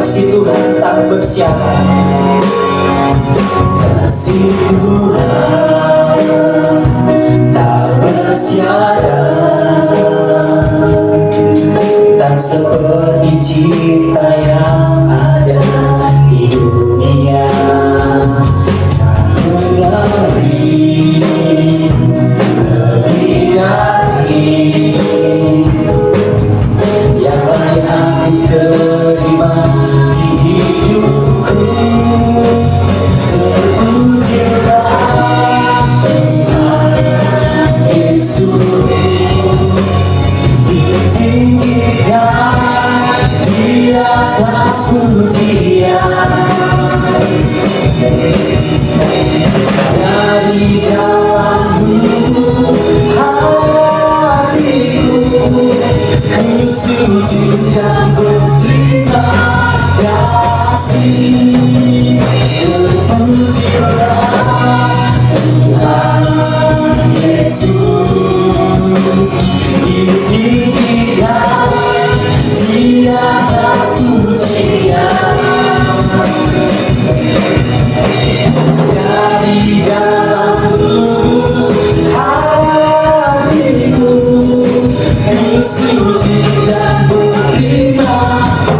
kasih Tuhan tak bersyarat, kasih Tuhan tak bersyarat, tak seperti cinta yang ada di dunia. Lebih dari yang layak diterima di hidupku. Terpujilah Tuhan Yesus, ditinggikan di atas pujian. Dari dalam lubuk hatiku, ku sucikan berterima kasih. Terpujilah Tuhan Yesus, ditinggikan di atas pujian. Dari dalam lubuk hatiku, ku suci dan berterima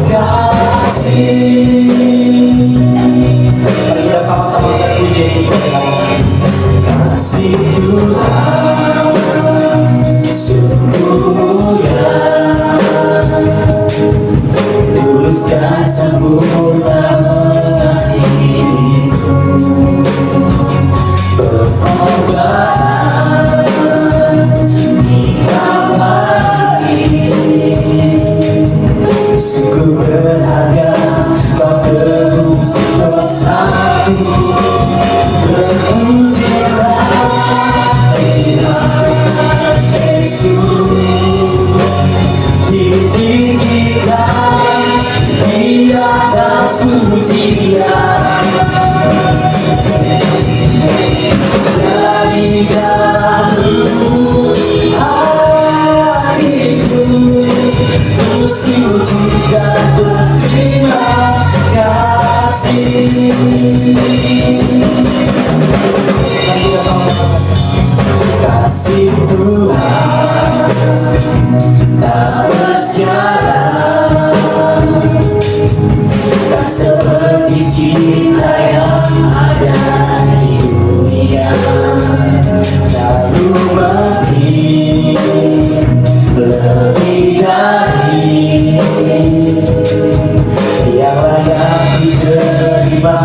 kasih. Mari kita sama-sama terpuji kasih Tuhan sungguh mulia, tulus dan sempurna mengasihiku. Pengorbanan di Kalvari sungguh berharga, kau tebus dosaku. Terpujilah Tuhan Yesus, ditinggikan di atas pujian. Dari dalam lubuk hatiku, ku suci dan berterima kasih. Mari kita sama-sama. Kasih Tuhan tak bersyarat, tak seperti cinta yang ada di dunia. Lalu lebih dari yang layak diterima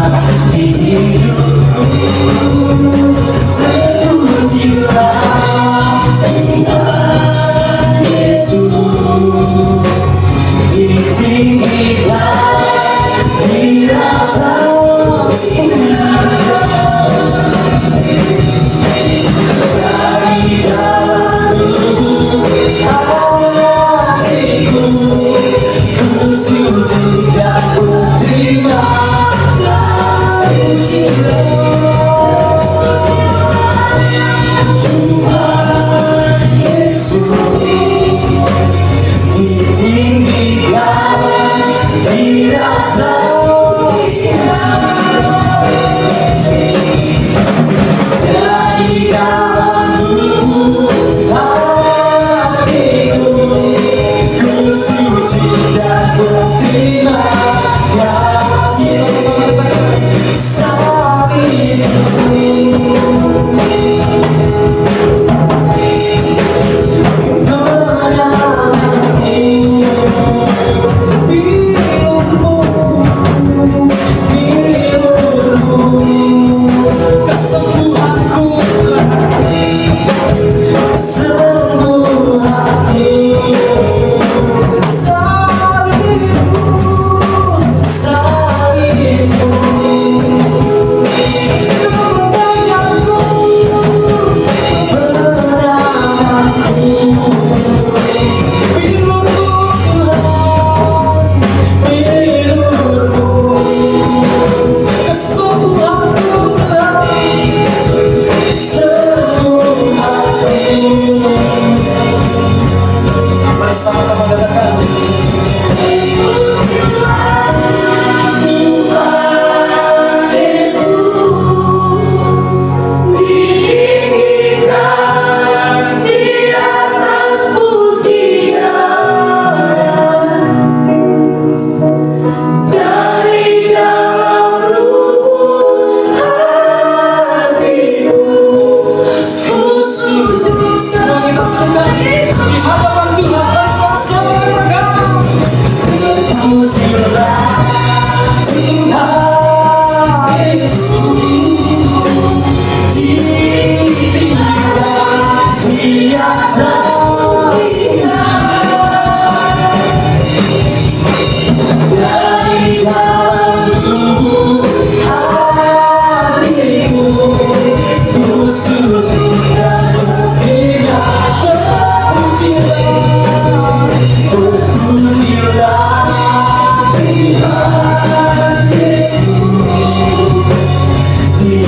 di hidupku. Terpujilah Tuhan Yesus, ditinggikan di atas pujian. Dari dalam lubuk hatiku, ku suci dan berterima kasih. Tuhan Yesus, ditinggikan di atas pujian. Dari dalam lubuk hatiku, ku suci dan berterima kasih. Saat ini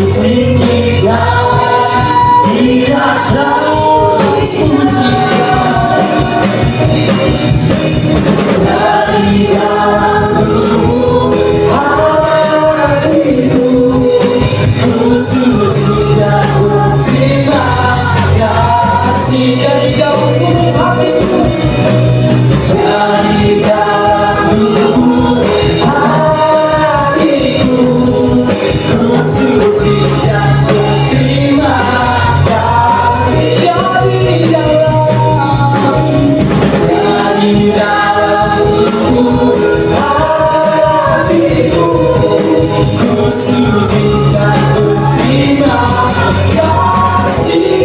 ditinggikan di atas pujian. Dari dalam lubuk hatiku, ku suci dan berterima kasih. Dari dalam lubuk hatiku, dari dalam lubuk hatiku, ku suci dan berterima kasih. Dari dalam lubuk hatiku, ku suci dan berterima kasih.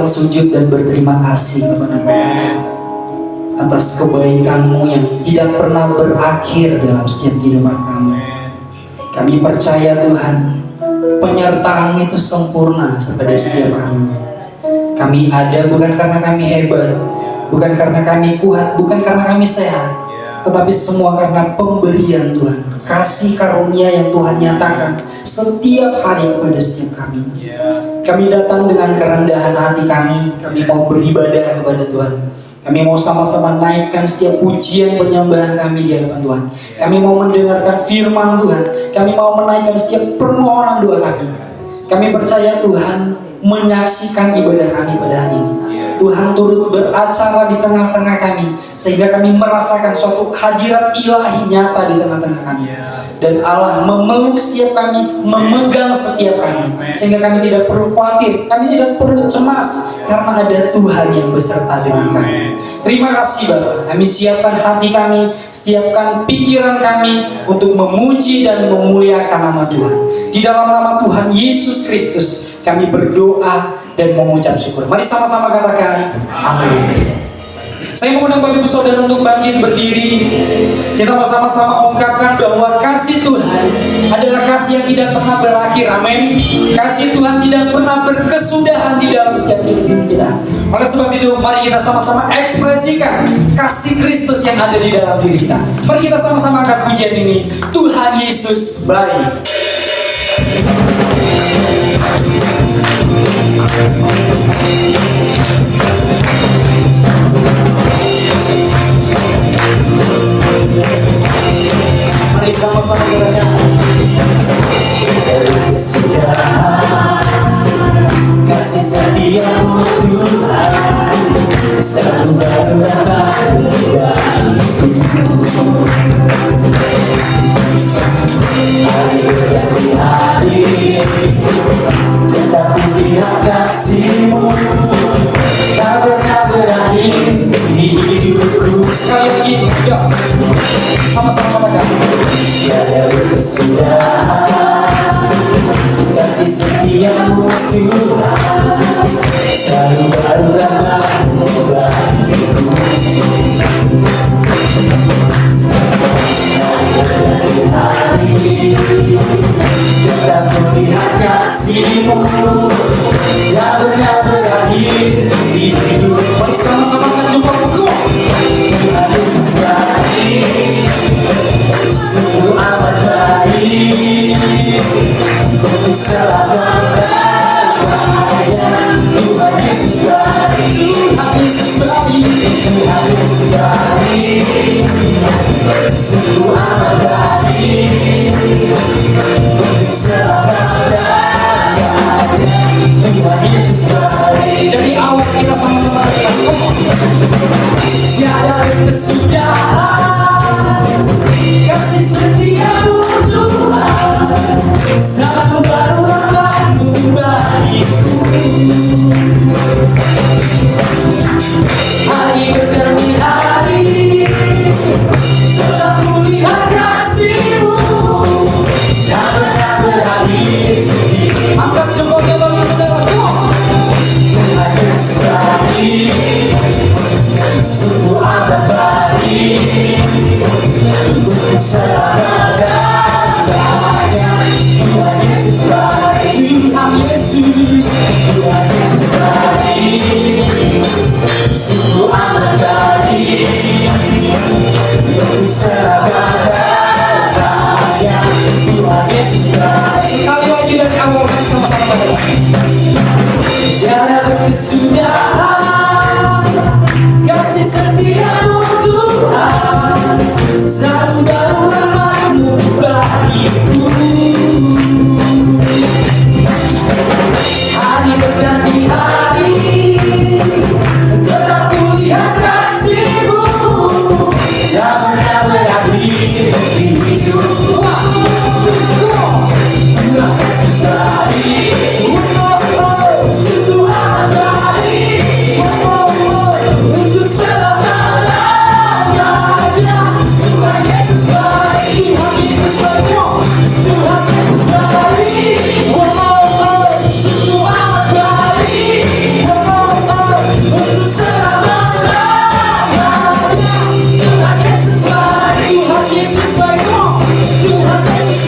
Sujud dan berterima kasih kepada Tuhan atas kebaikan-Mu yang tidak pernah berakhir dalam setiap kehidupan kami. Kami percaya Tuhan, penyertaan-Mu itu sempurna kepada setiap kami. Kami ada bukan karena kami hebat, bukan karena kami kuat, bukan karena kami sehat, tetapi semua karena pemberian Tuhan, kasih karunia yang Tuhan nyatakan setiap hari kepada setiap kami. Kami datang dengan kerendahan hati kami mau beribadah kepada Tuhan. Kami mau sama-sama naikkan setiap pujian penyembahan kami di hadapan Tuhan. Kami mau mendengarkan firman Tuhan. Kami mau menaikkan setiap permohonan doa kami. Kami percaya Tuhan menyaksikan ibadah kami pada hari ini. Tuhan turut beracara di tengah-tengah kami, sehingga kami merasakan suatu hadirat ilahi nyata di tengah-tengah kami. Dan Allah memeluk setiap kami, memegang setiap kami, sehingga kami tidak perlu khawatir, kami tidak perlu cemas, karena ada Tuhan yang beserta dengan kami. Terima kasih Bapak, kami siapkan hati kami, siapkan pikiran kami untuk memuji dan memuliakan nama Tuhan. Di dalam nama Tuhan Yesus Kristus kami berdoa dan mengucap syukur. Mari sama-sama katakan amin. Saya mengundang Bapak Ibu Saudara untuk bangkit berdiri. Kita bersama-sama ungkapkan bahwa kasih Tuhan adalah kasih yang tidak pernah berakhir. Amin. Kasih Tuhan tidak pernah berkesudahan di dalam setiap hidup kita. Oleh sebab itu, mari kita sama-sama ekspresikan kasih Kristus yang ada di dalam diri kita. Mari kita sama-sama angkat pujian ini. Tuhan Yesus baik. Mari sama-sama kita kasih setiamu Tuhan selalu baru hari demi hari tetap lihat kasih-Mu tak pernah berakhir di hidupku. Sekali lagi, yuk sama-sama katakan tiada berkesudahan kasih setiamu Tuhan selalu baru rahmat-Mu bagiku. Hari tetap melihat kasih-Mu tak pernah berakhir di hidup. Mari sama-sama kita jumpa pukul Tuhan Yesus baik, sungguh amat baik untuk selama-lamanya. Tuhan Yesus baik, Tuhan Yesus baik, Tuhan Yesus baik, sungguh amat baik untuk selama-lamanya. Tuhan Yesus baik. Dari awal kita sama-sama tiada berkesudahan kasih setia-Mu Tuhan selalu baru rahmat-Mu bagiku. Hari demi hari tetap kulihat kasih-Mu tak pernah berakhir. Angkat jempol ke bawah saudaraku. Tuhan Yesus baik, sungguh amat baik untuk selama-lamanya. Tuhan Yesus baik, Tuhan Yesus, Tuhan Yesus baik, sungguh amat baik untuk selama-lamanya. Tuhan Yesus baik. Sekali lagi dari awal kita sama-sama katakan tiada berkesudahan kasih setia-Mu Tuhan selalu baru rahmat-Mu bagiku. Hari berganti hari tetap kulihat kasih-Mu tak pernah berakhir di hidupku. Tuhan Yesus baik, sungguh amat baik untuk selama-lamanya. Tuhan Yesus baik, Tuhan Yesus baik, Tuhan Yesus baik, sungguh amat baik untuk selama-lamanya. Tuhan Yesus baik, Tuhan Yesus baik, Tuhan Yesus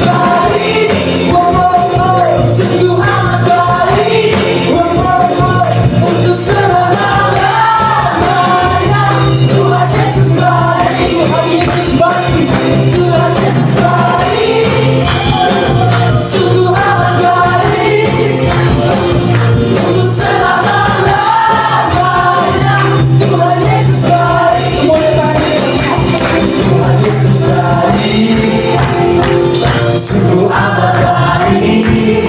baik, sungguh amat baik untuk selama-lamanya. Tuhan Yesus baik, Tuhan Yesus baik, Tuhan Yesus baik, sungguh amat baik untuk selama-lamanya. Tuhan Yesus baik, semuanya tangan Tuhan Yesus baik, sungguh amat baik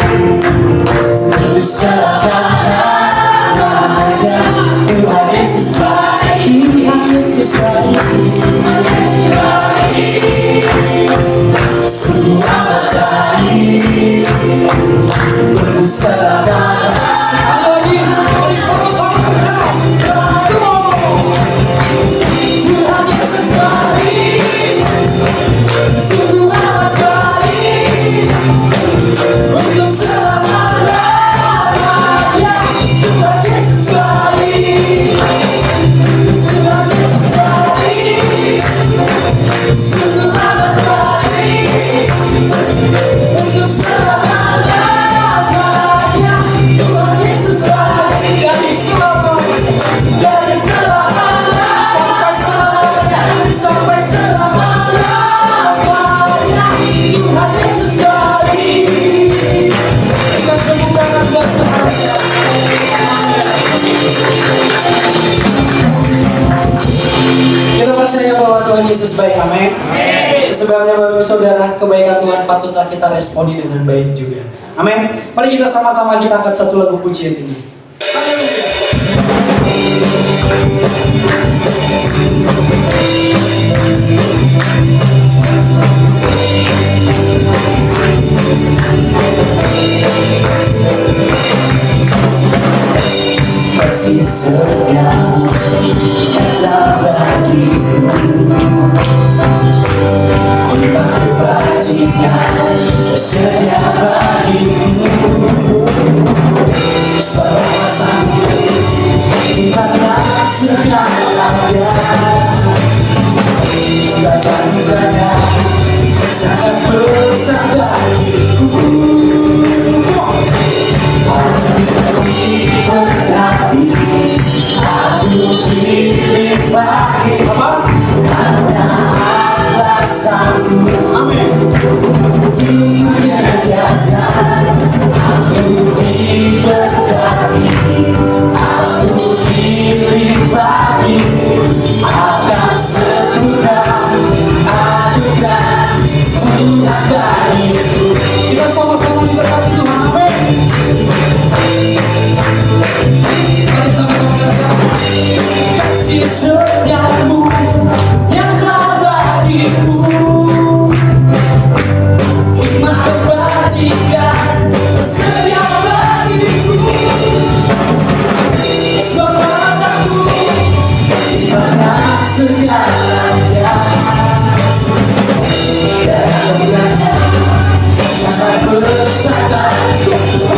selamanya. Tuhan Yesus baik, Tuhan Yesus baik, sungguh amat baik untuk selamanya. Sekali lagi, mari sama-sama berdoa. Tuhan Yesus baik, sungguh amat baik untuk selamanya. Tuhan Yesus baik, Tuhan Yesus baik, sungguh amat baik untuk selamanya. Tuhan Yesus baik dari selamanya sampai selamanya, sampai selamanya. Tuhan Yesus baik. Dengan tepuk tangan buat Tuhan. Kita percaya bahwa Tuhan Yesus baik, amin. Sebabnya Bapak Saudara, kebaikan Tuhan patutlah kita responi dengan baik juga. Amin. Mari kita sama-sama kita angkat satu lagu pujian ini. Kasih setia nyata bagiku, iman kebajikan setia bagiku. Selama sanggup di mana segalanya, silakan banyak sangat besar bagiku. Berarti aku dilimpahi karena alasanku, amin. Dunia jangan aku diberkati, aku dilimpahi akan segera anugerah Tuhan bagiku. Kita sama-sama diberkati Tuhan, amin. Mari sama-sama katakan, kasih setiamu nyata bagiku, iman kebajikan setia bagiku. Sebab rasaku di mana segalanya, dan sangat besar bagiku.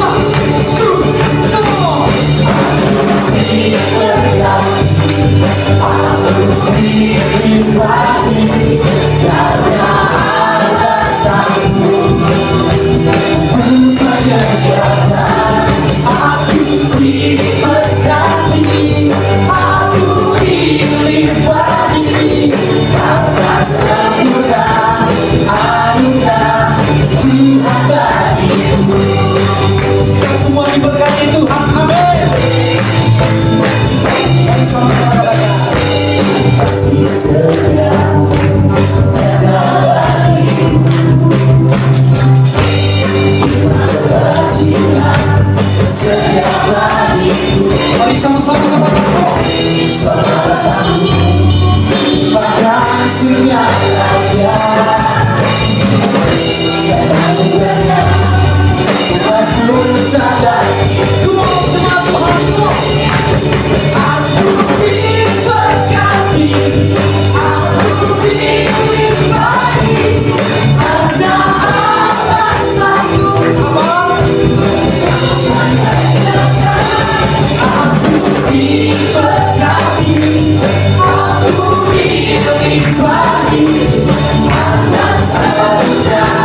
Aku dilimpahi karena alasanmu, Tuhan yang jalan. Aku diberkati, aku dilimpahi atas segala anugerah Tuhan bagiku. Kita semua diberkati Tuhan, amin. Mari sama-sama katakan, kasih setia nyata bagiku, iman kebajikan setia bagiku. Mari sama-sama katakan, selama rasaku bahkan segalanya, dan anugerah Tuhan bersama. Come on, sama Tuhan, aku diberkati, aku dilimpahi ada alasanku, aku diberkati, aku dilimpahi atas anugerah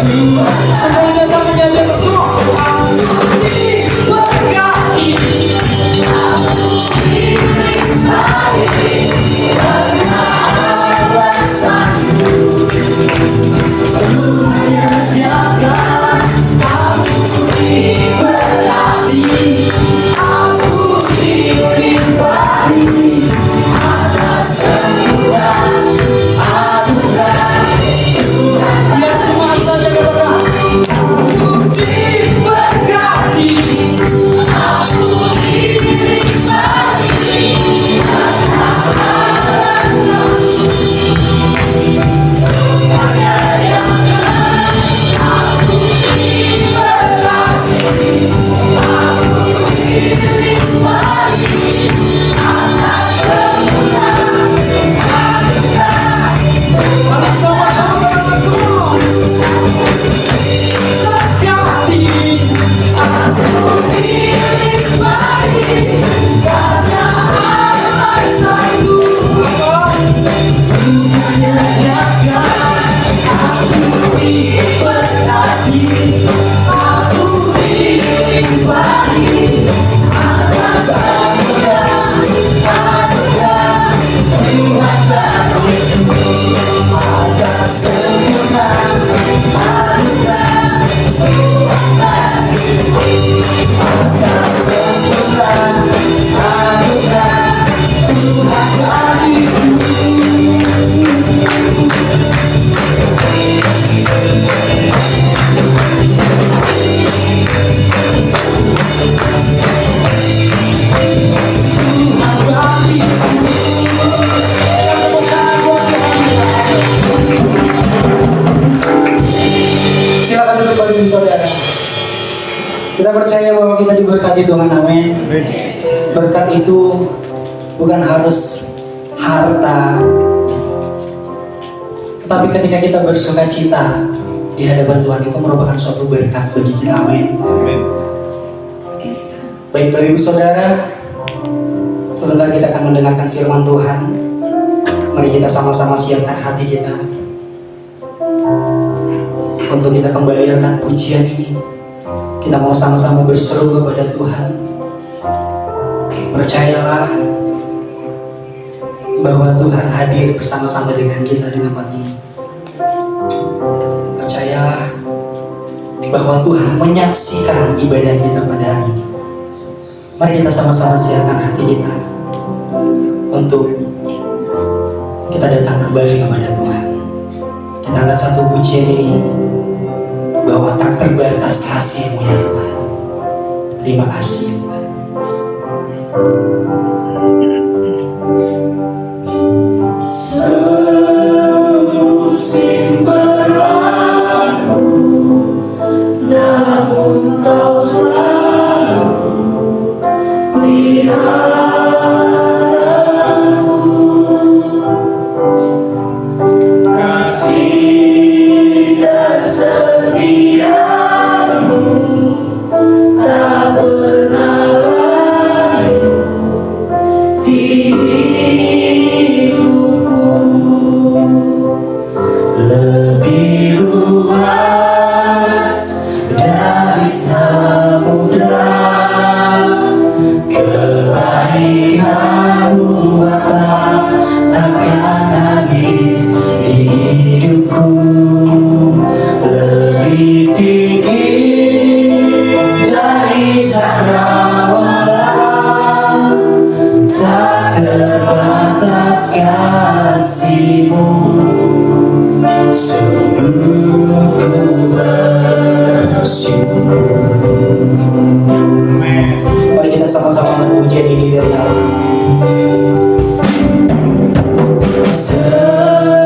Tuhan. Semuanya tangannya di atas semua. Aku diberkati, aku dilimpahi karena alasanku, Tuhan yang jaga. Aku diberkati, aku dilimpahi atas segala anugerah Tuhan. Biar cuma saja berdoa. Aku Silakan duduk Bapak Ibu Saudara. Kita percaya bahwa kita diberkati Tuhan, amin. Berkat itu bukan harus harta, tetapi ketika kita bersuka cita di hadapan Tuhan itu merupakan suatu berkat bagi kita, amin. Baik Bapak Ibu Saudara, sebentar kita akan mendengarkan firman Tuhan. Mari kita sama-sama siapkan hati kita untuk kita kembalikan pujian ini. Kita mau sama-sama berseru kepada Tuhan. Percayalah bahwa Tuhan hadir bersama-sama dengan kita di tempat ini. Percayalah bahwa Tuhan menyaksikan ibadah kita pada hari ini. Mari kita sama-sama siapkan hati kita untuk kita datang kembali kepada Tuhan. Kita angkat satu pujian ini, bahwa tak terbatas kasih-Mu ya Tuhan. Terima kasih ya Tuhan. Semusim berlalu, namun Kau selalu peliharaku. Kasih dan setia-Mu tak pernah lalu di hidupku. Lebih luas dari samudra kebaikan-Mu Bapa, takkan habis di hidupku. Lebih tinggi dari cakrawala, tak terbatas kasih-Mu. Sungguh ku bersyukur. Mari kita sama-sama memuji ini dari Allah.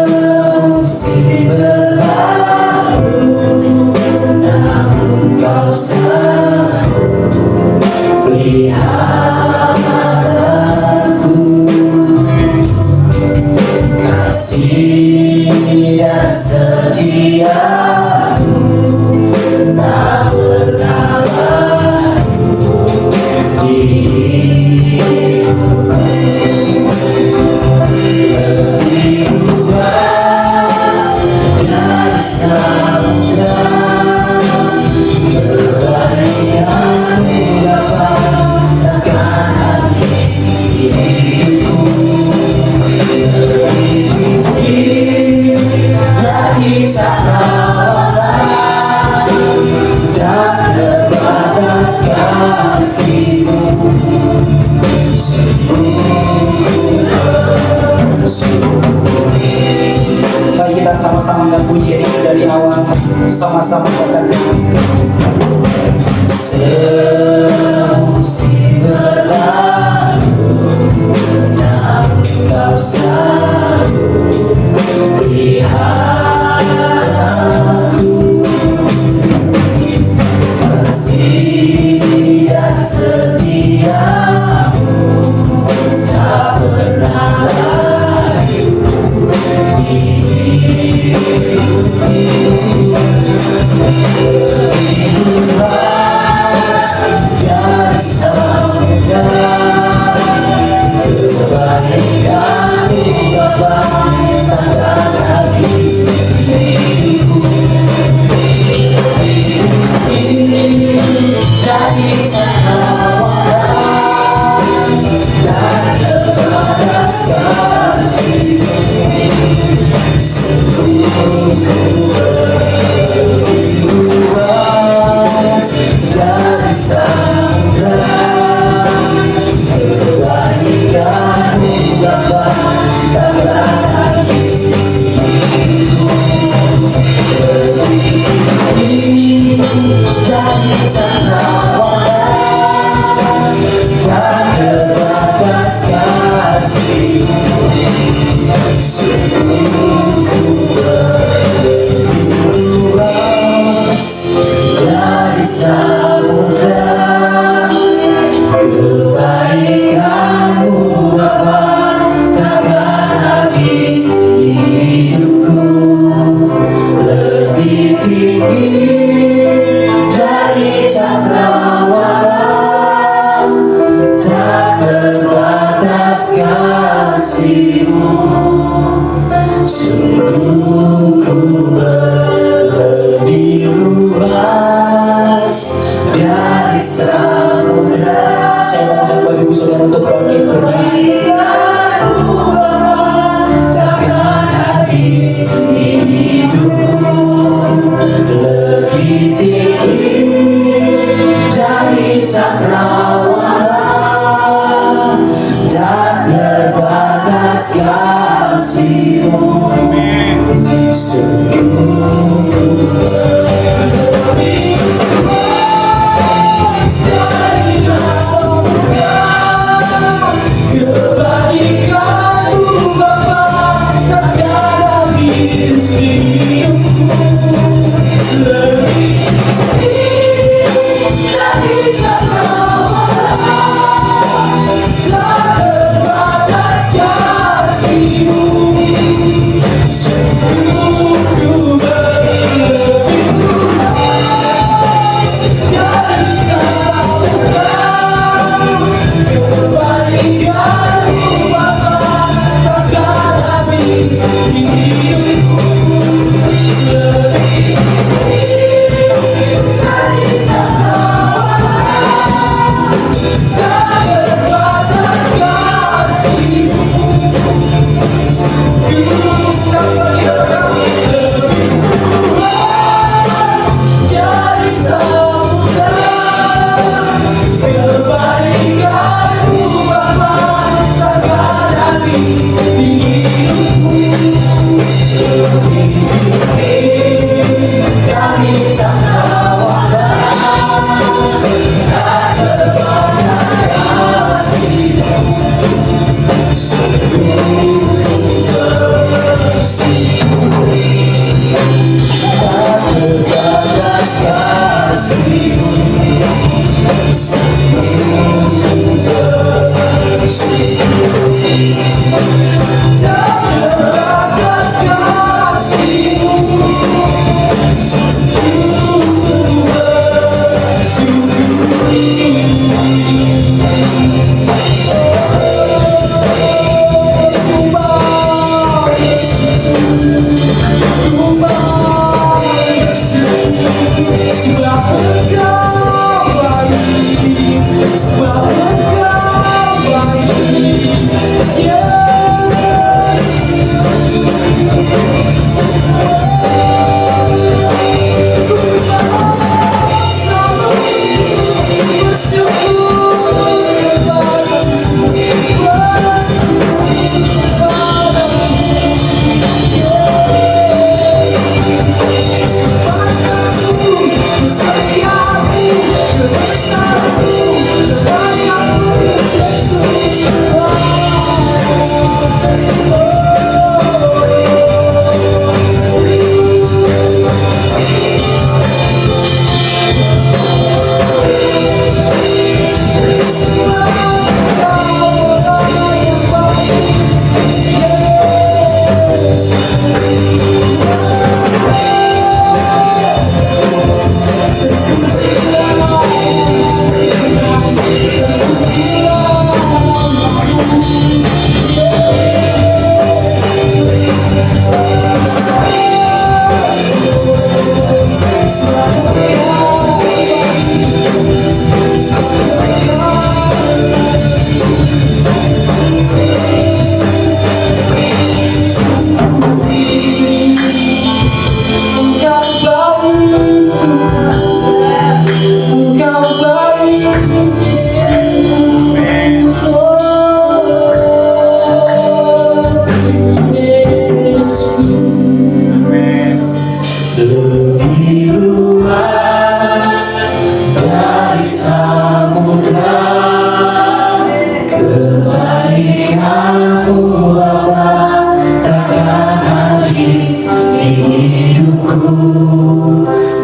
Semusim berlalu, namun Kau selalu peliharaku. Kasih dan setia-Mu tak pernah lalu di hidupku. Lebih luas dari samudra kebaikan-Mu Bapa, takkan habis di hidupku. Lebih tinggi dari cakrawala, tak terbatas kasih-Mu. Mari kita sama-sama angkat pujian ini dari awal, sama-sama katakan. Semusim berlalu, namun Kau selalu peliharaku. Kasih dan setia-Mu tak pernah lalu di hidupku. Luas dari samudra kebaikan-Mu Bapa, takkan habis cakrawala, tak terbatas kasih-Mu. Sungguh ku berlebih luas dari samudra, kebaikan-Mu Bapa takkan habis di hidupku, lebih tinggi dari cakrawala, tak terbatas kasih-Mu. Sungguh ku berlebih luas dari samudra. Saya mengundang Bapak Ibu Saudara untuk bangkit bernyanyi. Takkan habis di hidupku, lebih tinggi dari cakrawala, tak terbatas kasih-Mu. Sungguh ku berlebih luas dari samudra,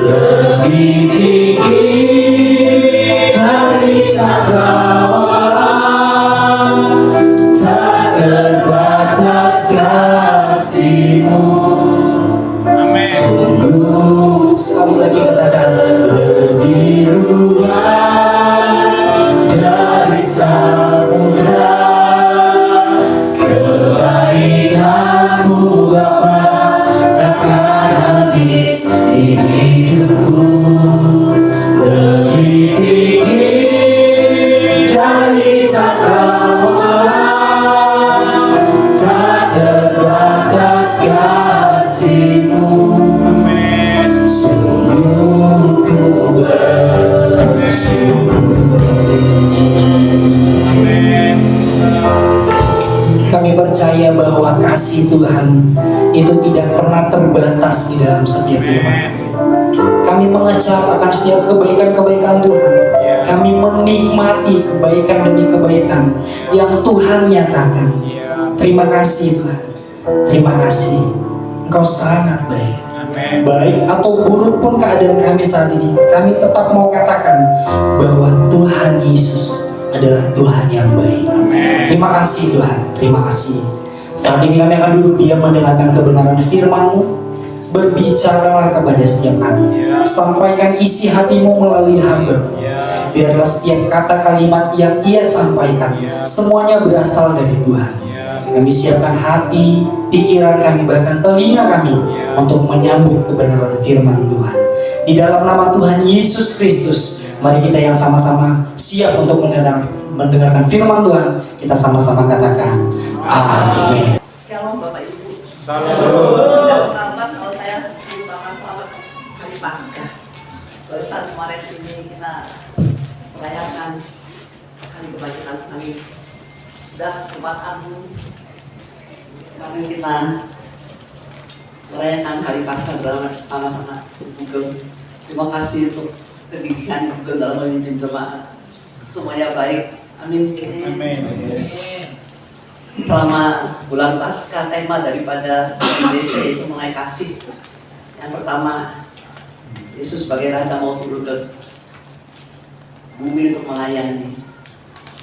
lebih tinggi dari cakrawala, tak terbatas kasih-Mu. Sungguh, Sekali lagi katakan, lebih luas dari samudra, kebaikan-Mu Bapa takkan habis di hidupku. Lebih tinggi dari cakrawala, tak terbatas kasih-Mu. Sungguh ku bersyukur. Kami percaya bahwa kasih Tuhan itu tidak pernah terbatas di dalam setiap hidup kami. Kami mengecap akan setiap kebaikan-kebaikan Tuhan. Kami menikmati kebaikan demi kebaikan yang Tuhan nyatakan. Terima kasih Tuhan. Terima kasih. Engkau sangat baik. Baik atau buruk pun keadaan kami saat ini, kami tetap mau katakan bahwa Tuhan Yesus adalah Tuhan yang baik. Terima kasih Tuhan, terima kasih. Saat ini kami akan duduk diam mendengarkan kebenaran firman-Mu. Berbicaralah kepada setiap kami. Sampaikan isi hati-Mu melalui hamba-Mu. Biarlah setiap kata kalimat yang Ia sampaikan semuanya berasal dari Tuhan. Kami siapkan hati, pikiran kami, bahkan telinga kami untuk menyambut kebenaran firman Tuhan. Di dalam nama Tuhan Yesus Kristus, mari kita yang sama-sama siap untuk mendengarkan firman Tuhan. Kita sama-sama katakan, amin. Shalom Bapak Ibu. Salam. Tidak terlambat kalau saya mengucapkan selamat Hari Paskah. Barusan kemarin ini kita merayakan Hari Kebangkitan Tuhan Yesus. Sudah Jumat Agung. Kemarin kita merayakan Hari Paskah bersama-sama Google. Terima kasih untuk pendidikan Google dalam memimpin jemaat. Semuanya baik. Amin. Selama bulan Paskah, tema daripada IBC itu mengenai kasih. Yang pertama, Yesus sebagai Raja mau turun ke bumi untuk melayani.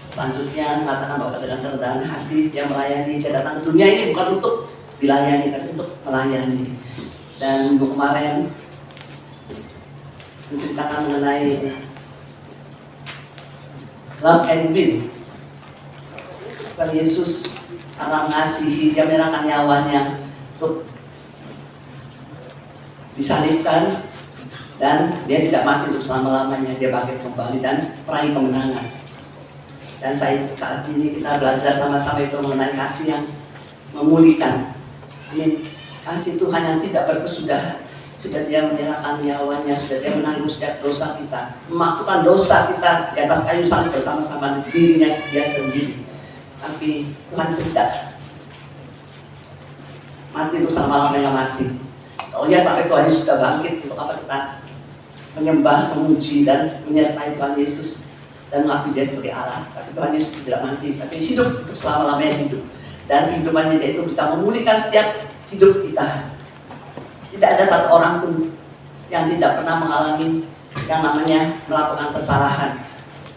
Selanjutnya mengatakan bahwa dengan kerendahan hati dia melayani, dia datang ke dunia ini bukan untuk dilayani, tapi untuk melayani. Dan minggu kemarin menceritakan mengenai love and win. Tuhan Yesus karena mengasihi, dia menyerahkan nyawanya untuk disalibkan, dan dia tidak mati untuk selama-lamanya, dia bangkit kembali dan meraih kemenangan. Dan saat ini kita belajar sama-sama itu mengenai kasih yang memulihkan. Amin. Kasih Tuhan yang tidak berkesudahan. Sudah dia menyerahkan nyawanya, sudah dia menanggung setiap dosa kita, memaafkan dosa kita di atas kayu salib bersama-sama dirinya dia sendiri. Tapi Tuhan tidak mati untuk selama-lamanya mati. Kalau dia sampai Tuhan Yesus sudah bangkit, untuk apa kita menyembah, memuji dan menyertai Tuhan Yesus dan mengakui dia sebagai Allah? Tapi Tuhan Yesus tidak mati, tapi hidup untuk selama-lamanya hidup. Dan kehidupannya dia itu bisa memulihkan setiap hidup kita. Tidak ada satu orang pun yang tidak pernah mengalami yang namanya melakukan kesalahan.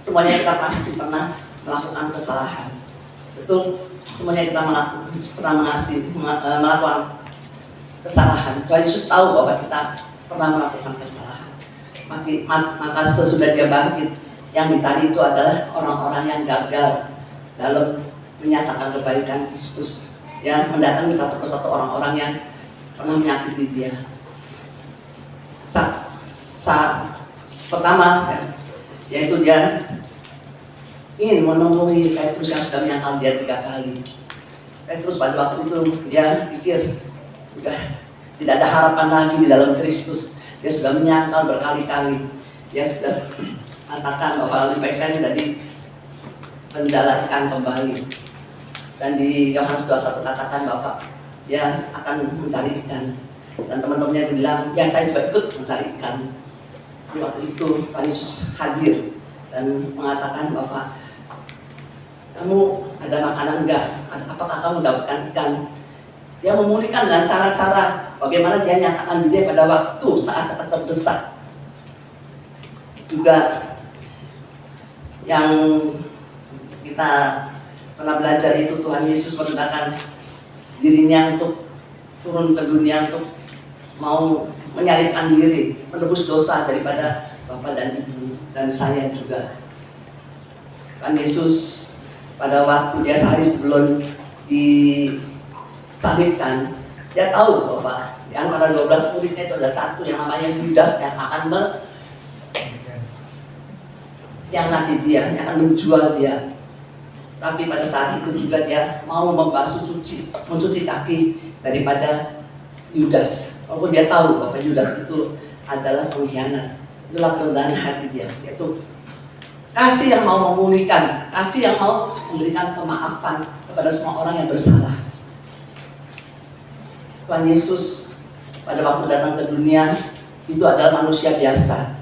Semuanya kita pasti pernah melakukan kesalahan. Betul, semuanya kita pernah melakukan kesalahan. Tuhan Yesus tahu bahwa kita pernah melakukan kesalahan. Maka sesudah dia bangkit, yang dicari itu adalah orang-orang yang gagal dalam menyatakan kebaikan Kristus, yang mendatangi satu persatu orang-orang yang pernah menyakiti dia. Pertama, yaitu dia ingin menemui Petrus yang sudah menyangkal dia 3 kali. Petrus pada waktu itu dia pikir sudah tidak ada harapan lagi di dalam Kristus. Dia sudah menyangkal berkali-kali. Dia sudah katakan bahwa lebih baik saya tidak dipenjarakan kembali. Dan di Yohanes 21 katakan bahwa dia akan mencari ikan. Dan teman-temannya bilang, ya saya juga ikut mencari ikan. Di waktu itu Tuhan Yesus hadir dan mengatakan bahwa kamu ada makanan enggak? Apakah kamu mendapatkan ikan? Dia memulihkan dengan cara-cara bagaimana dia nyatakan diri pada waktu saat-saat terdesak. Juga yang kita pernah belajar itu Tuhan Yesus merendahkan dirinya untuk turun ke dunia untuk mau menyalibkan diri, menebus dosa daripada Bapak dan Ibu dan saya juga. Tuhan Yesus pada waktu dia sehari sebelum disalibkan, dia tahu bahwa di antara 12 muridnya itu ada satu yang namanya Yudas yang akan mengkhianati dia, yang akan menjual dia. Tapi pada saat itu juga dia mau mencuci kaki daripada Yudas. Walaupun dia tahu bahwa Yudas itu adalah pengkhianat. Itulah kerendahan hati dia. Yaitu kasih yang mau memulihkan, kasih yang mau memberikan pemaafan kepada semua orang yang bersalah. Tuhan Yesus pada waktu datang ke dunia itu adalah manusia biasa.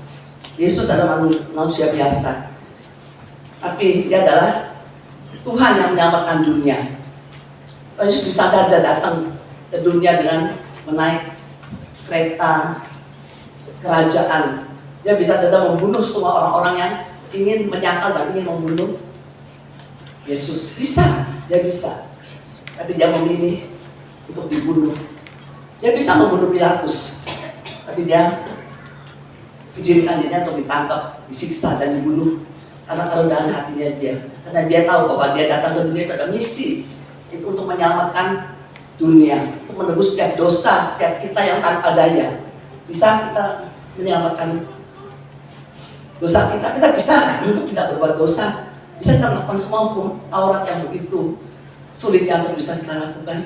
Yesus adalah manusia biasa. Tapi dia adalah Tuhan yang menyelamatkan dunia. Tuhan Yesus bisa saja datang ke dunia dengan menaik kereta kerajaan. Dia bisa saja membunuh semua orang-orang yang ingin menyangkal dan ingin membunuh Yesus. Bisa, dia bisa. Tapi dia memilih untuk dibunuh. Dia bisa membunuh Pilatus. Tapi dia izinkan dia untuk ditangkap, disiksa dan dibunuh. Karena kerendahan hatinya dia. Karena dia tahu bahwa dia datang ke dunia itu ada misi. Itu untuk menyelamatkan dunia. Untuk menebus setiap dosa, setiap kita yang tanpa daya. Bisa kita menyelamatkan dosa kita. Kita bisa untuk tidak berbuat dosa. Bisa kita melakukan semua hukum Taurat yang begitu sulitnya untuk bisa kita lakukan.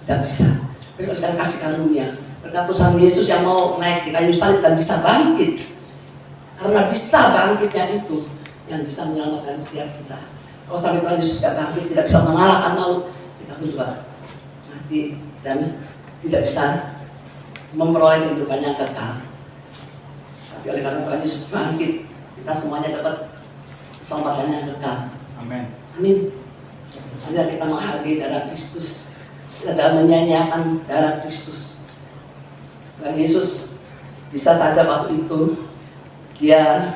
Tidak bisa. Tapi kita kasih karunia. Berkat Tuhan Yesus yang mau naik di kayu salib dan bisa bangkit. Karena bisa bangkitnya itu yang bisa menyelamatkan setiap kita. Kalau sampai Tuhan Yesus tidak bangkit, tidak bisa mengalahkan maut, kita pun juga mati dan tidak bisa memperoleh kehidupan yang kekal. Tapi oleh karena Tuhan Yesus bangkit, kita semuanya dapat keselamatan yang kekal. Amin. Amin. Marilah kita menghargai darah Kristus. Kita dalam menyanyiakan darah Kristus. Tuhan Yesus bisa saja waktu itu dia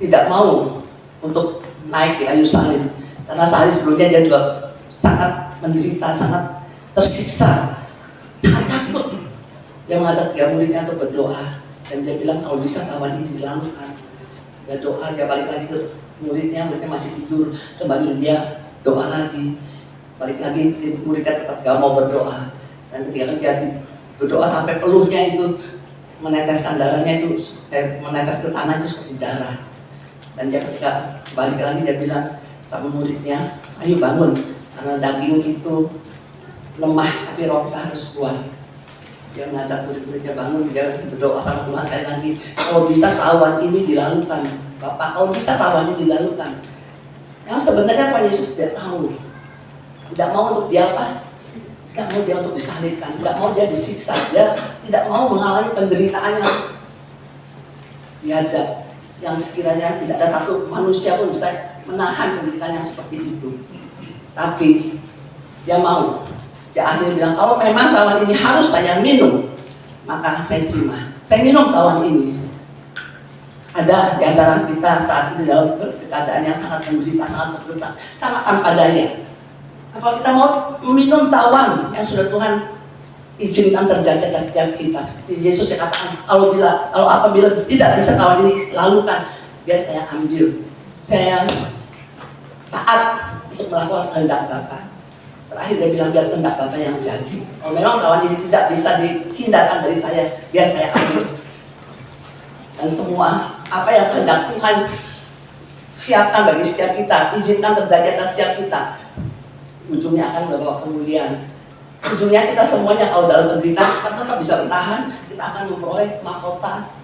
tidak mau untuk naik di kayu salib karena sehari sebelumnya dia juga sangat menderita, sangat tersiksa, sangat takut. Dia mengajak dia muridnya untuk berdoa dan dia bilang kalau bisa kawan ini dilakukan. Dia doa, dia balik lagi ke muridnya masih tidur, kembali dia doa lagi, balik lagi muridnya tetap gak mau berdoa. Dan ketika dia berdoa sampai peluhnya itu meneteskan darahnya itu, menetes ke tanah itu seperti darah. Dan dia ketika balik lagi dia bilang sama muridnya, ayo bangun, karena daging itu lemah tapi roh kita harus kuat. Dia mengajak murid-muridnya bangun, dia berdoa sama Tuhan sekali lagi, kalau bisa tawan ini dilakukan, Bapak, kalau bisa tawan ini dilakukan. Yang sebenarnya Tuhan Yesus tidak mau untuk dia apa? Tidak mau dia untuk disalibkan, tidak mau dia disiksa, dia tidak mau mengalami penderitaan yang biadab, yang sekiranya tidak ada satu manusia pun bisa menahan penderitaan yang seperti itu. Tapi dia mau. Dia akhirnya bilang, kalau memang cawan ini harus saya minum, maka saya terima. Saya minum cawan ini. Ada di antara kita saat ini dalam keadaan yang sangat menderita, sangat terdesak, sangat tanpa daya. Apa kita mau meminum cawan yang sudah Tuhan izinkan terjadi atas setiap kita? Seperti Yesus yang katakan, kalau apabila tidak bisa cawan ini lalukan, biar saya ambil. Saya taat untuk melakukan kehendak Bapa. Terakhir dia bilang biar kehendak Bapa yang jadi. Kalau memang cawan ini tidak bisa dihindarkan dari saya, biar saya ambil. Dan semua apa yang kehendak Tuhan siapkan bagi setiap kita, izinkan terjadi atas setiap kita, ujungnya akan membawa kemuliaan. Ujungnya kita semuanya kalau dalam penderitaan kita tetap bisa bertahan, kita akan memperoleh mahkota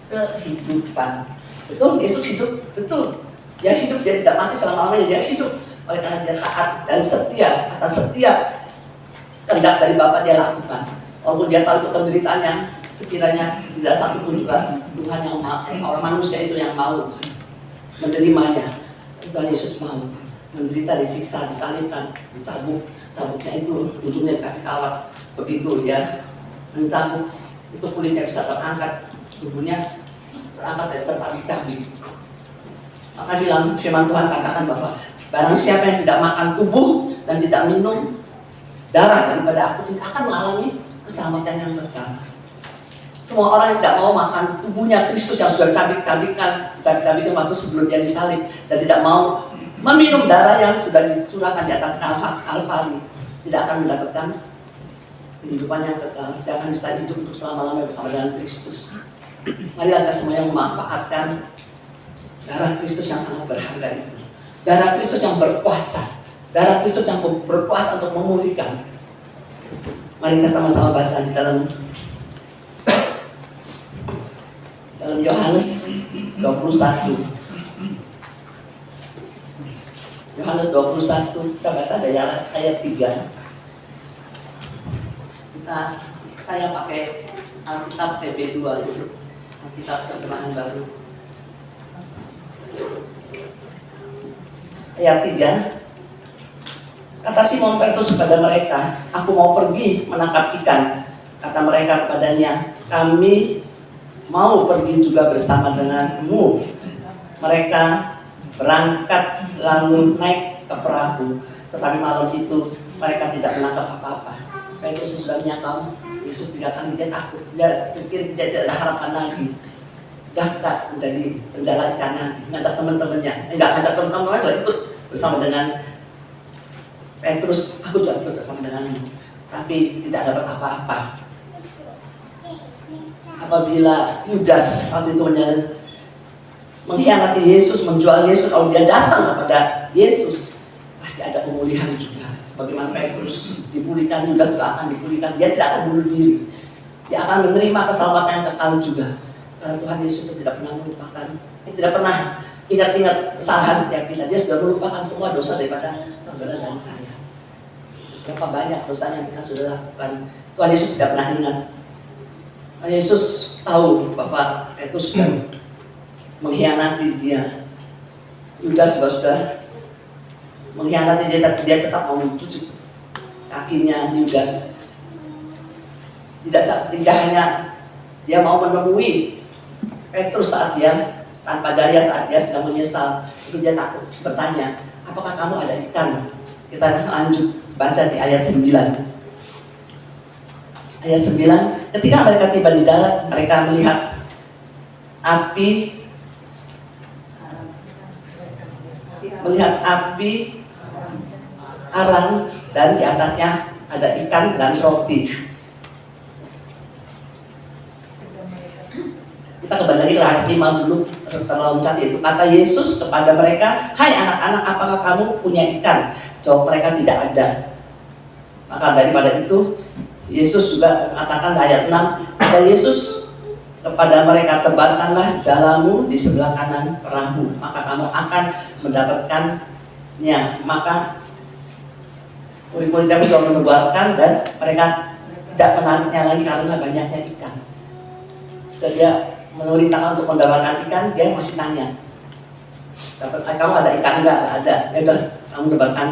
kehidupan. Betul, Yesus hidup, betul. Dia hidup, dia tidak mati selama-lamanya, dia hidup. Oleh karena dia taat dan setia atas setiap kehendak dari Bapa dia lakukan. Walaupun dia tahu itu penderitaan yang sekiranya tidak satu pun juga Tuhan yang mau, orang manusia itu yang mau menerimanya. Tuhan Yesus mau menderita, disiksa, disalibkan, dicabut cambuknya itu ujungnya dikasih kawat. Begitu dia mencambuk, itu kulitnya bisa terangkat, tubuhnya terangkat dan tercabik-cabik. Maka dalam firman Tuhan katakan bahwa barang siapa yang tidak makan tubuh dan tidak minum darah daripada aku tidak akan mengalami keselamatan yang kekal. Semua orang yang tidak mau makan tubuhnya Kristus yang sudah dicabik-cabikkan waktu sebelum dia disalib, dan tidak mau meminum darah yang sudah dicurahkan di atas Kalvari, tidak akan mendapatkan kehidupan yang kekal, tidak akan bisa hidup untuk selama-lamanya bersama dengan Kristus. Marilah kita semuanya memanfaatkan darah Kristus yang sangat berharga itu. Darah Kristus yang berkuasa. Darah Kristus yang berkuasa untuk memulihkan. Mari kita sama-sama baca di dalam Yohanes 21. Yohanes 21, kita baca dari ayat 3. Saya pakai Alkitab TB2 dulu. Alkitab terjemahan baru. Ayat 3. Kata Simon Petrus kepada mereka, aku mau pergi menangkap ikan. Kata mereka kepadanya, kami mau pergi juga bersama denganmu. Mereka berangkat lalu naik ke perahu. Tetapi malam itu mereka tidak menangkap apa-apa. Petrus sudah menyangkal Yesus 3 kali, dia takut. Dia pikir dia tidak ada harapan lagi. Udah menjadi penjala ikan lagi. Ngajak teman-temannya. Enggak ngajak teman-temannya, juga ikut bersama dengan Petrus. Aku juga ikut bersama denganmu. Tapi tidak dapat apa-apa. Apabila Yudas waktu itu mengkhianati Yesus, menjual Yesus, kalau dia datang kepada Yesus, pasti ada pemulihan juga. Sebagaimana Petrus dipulihkan, Yudas juga akan dipulihkan. Dia tidak akan bunuh diri. Dia akan menerima keselamatan yang kekal juga. Karena Tuhan Yesus itu tidak pernah melupakan, tidak pernah ingat-ingat kesalahan setiap kita. Dia sudah melupakan semua dosa daripada saudara dan saya. Berapa banyak dosa yang kita sudah lakukan, Tuhan Yesus tidak pernah ingat. Tuhan Yesus tahu bahwa Petrus sudah mengkhianati dia. Yudas juga sudah mengkhianati dia, tapi dia tetap mau mencuci kakinya Yudas. Tidak hanya dia mau menemui Petrus saat dia tanpa daya, saat dia sedang menyesal, tapi dia takut bertanya, apakah kamu ada ikan? Kita lanjut baca di ayat 9. Ayat 9, ketika mereka tiba di darat, mereka melihat api arang dan di atasnya ada ikan dan roti. Kita kembali lagi ke ayat 5 dulu, terloncat, yaitu kata Yesus kepada mereka, hai anak-anak, apakah kamu punya ikan? Jawab mereka, tidak ada. Maka daripada itu Yesus juga mengatakan di ayat 6, kata Yesus kepada mereka, tebarkanlah jalamu di sebelah kanan perahu, maka kamu akan mendapatkannya. Maka murid-muridnya juga menebarkan dan mereka tidak menariknya lagi karena banyaknya ikan. Setelah dia memerintahkan untuk mendapatkan ikan, dia masih tanya, kamu ada ikan enggak? Enggak ada. Ya udah, kamu mendapatkan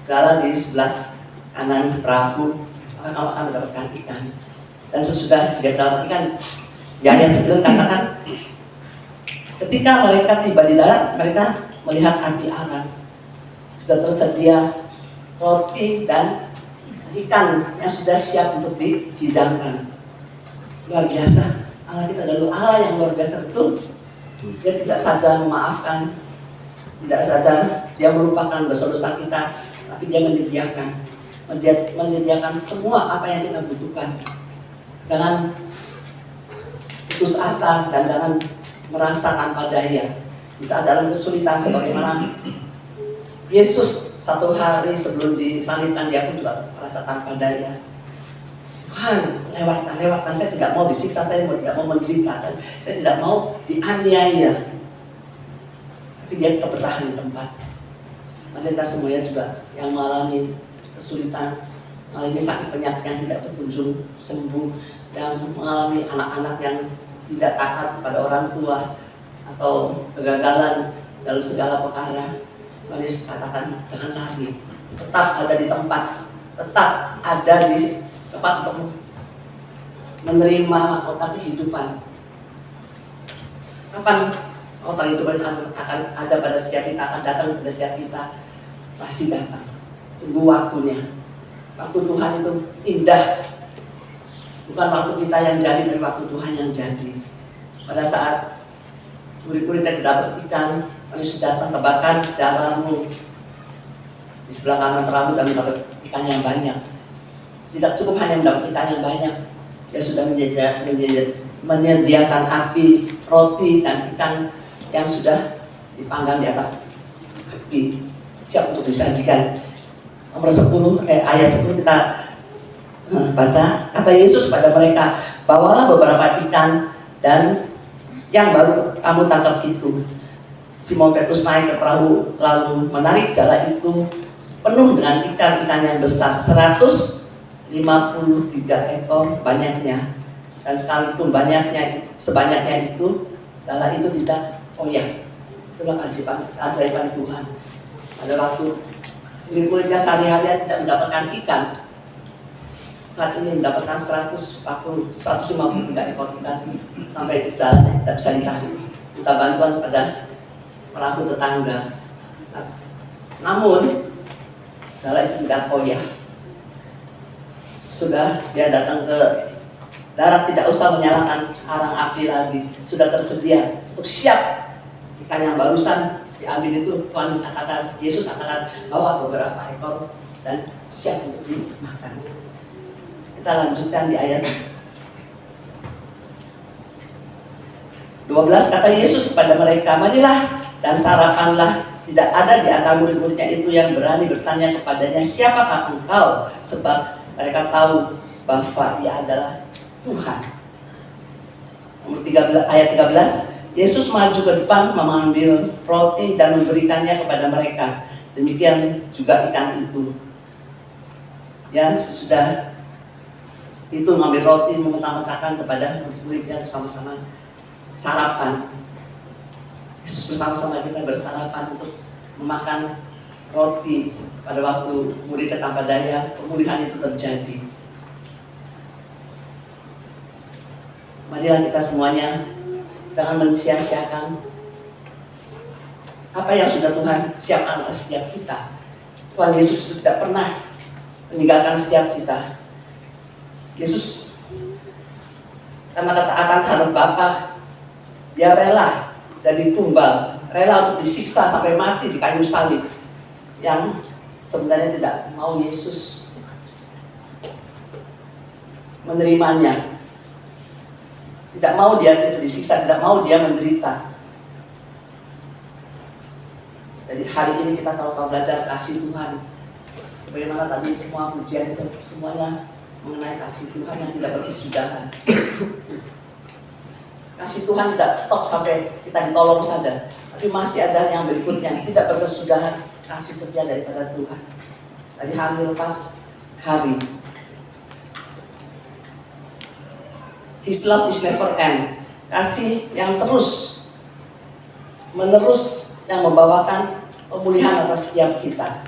jala di sebelah kanan perahu, maka kamu akan mendapatkan ikan. Dan sesudah dia mendapatkan ikan, di ayat 9 katakan, ketika mereka tiba di darat, mereka melihat api arang. Sudah tersedia roti dan ikan yang sudah siap untuk dihidangkan. Luar biasa. Allah kita adalah Allah yang luar biasa, betul. Dia tidak saja memaafkan, tidak saja dia melupakan dosa-dosa kita, tapi dia menyediakan semua apa yang kita butuhkan. Jangan putus asa dan jangan merasa tanpa daya. Di saat dalam kesulitan sebagaimana Yesus satu hari sebelum disalibkan, dia pun juga merasa tanpa daya. Tuhan, lewatkan, saya tidak mau disiksa, saya tidak mau menderita, dan saya tidak mau dianiaya. Tapi dia tetap bertahan di tempat. Mari kita semuanya juga yang mengalami kesulitan, mengalami sakit penyakit yang tidak berkunjung sembuh, yang mengalami anak-anak yang tidak taat kepada orang tua, atau kegagalan dalam segala perkara. Tuhan Yesus katakan, jangan lari, tetap ada di tempat, tetap ada di tempat untuk menerima mahkota kehidupan. Kapan mahkota kehidupan akan ada pada setiap kita, akan datang pada setiap kita? Pasti datang. Tunggu waktunya. Waktu Tuhan itu indah. Bukan waktu kita yang jadi, tapi waktu Tuhan yang jadi. Pada saat murid-murid tidak dapat ikan, Yesus datang, tebakan jalanmu di sebelah kanan perahu dan mendapat ikan yang banyak. Tidak cukup hanya mendapat ikan yang banyak, dia sudah menyediakan api, roti, dan ikan yang sudah dipanggang di atas api, siap untuk disajikan. Nomor 10, ayat 10 kita baca. Kata Yesus pada mereka, bawalah beberapa ikan dan yang baru kamu tangkap itu. Simon Petrus naik ke perahu lalu menarik jala itu penuh dengan ikan-ikan yang besar, 153 ekor banyaknya. Dan sekalipun sebanyaknya itu, jala itu tidak koyak. Itulah keajaiban Tuhan. Pada waktu murid-muridnya sehari-hari tidak mendapatkan ikan, saat ini mendapatkan 153 ekor ikan sampai jalan tidak bisa ditarik. Kita bantuan pada perahu tetangga. Namun jala itu tidak koyak. Sudah dia datang ke darat, tidak usah menyalakan arang api lagi. Sudah tersedia untuk siap. Ikan yang barusan diambil itu Tuhan katakan, Yesus katakan bawa beberapa ekor dan siap untuk dimakan. Kita lanjutkan di ayat 12. Kata Yesus kepada mereka, marilah dan sarapanlah. Tidak ada di antara murid-muridnya itu yang berani bertanya kepadanya, siapakah engkau? Sebab mereka tahu bahwa ia adalah Tuhan. Nomor 13, ayat 13. Yesus maju ke depan mengambil roti dan memberikannya kepada mereka. Demikian juga ikan itu. Ya, sesudah itu mengambil roti, memecah-mecahkan kepada murid-muridnya bersama-sama sarapan. Yesus bersama-sama kita bersarapan untuk memakan roti. Pada waktu murid tanpa daya, pemulihan itu terjadi. Marilah kita semuanya jangan mensia-siakan apa yang sudah Tuhan siapkan atas setiap kita. Tuhan Yesus itu tidak pernah meninggalkan setiap kita. Yesus karena ketaatan terhadap Bapa, dia rela jadi tumbal, rela untuk disiksa sampai mati di kayu salib. Yang sebenarnya tidak mau Yesus menerimanya, tidak mau dia itu disiksa, tidak mau dia menderita. Jadi hari ini kita sama-sama belajar kasih Tuhan. Sebagaimana tadi semua pujian itu semuanya mengenai kasih Tuhan yang tidak berkesudahan. Kasih Tuhan tidak stop sampai kita ditolong saja, tapi masih ada yang berikutnya, tidak berkesudahan kasih setia daripada Tuhan. Dari hari lepas hari. His love is never end. Kasih yang terus menerus yang membawakan pemulihan atas setiap kita.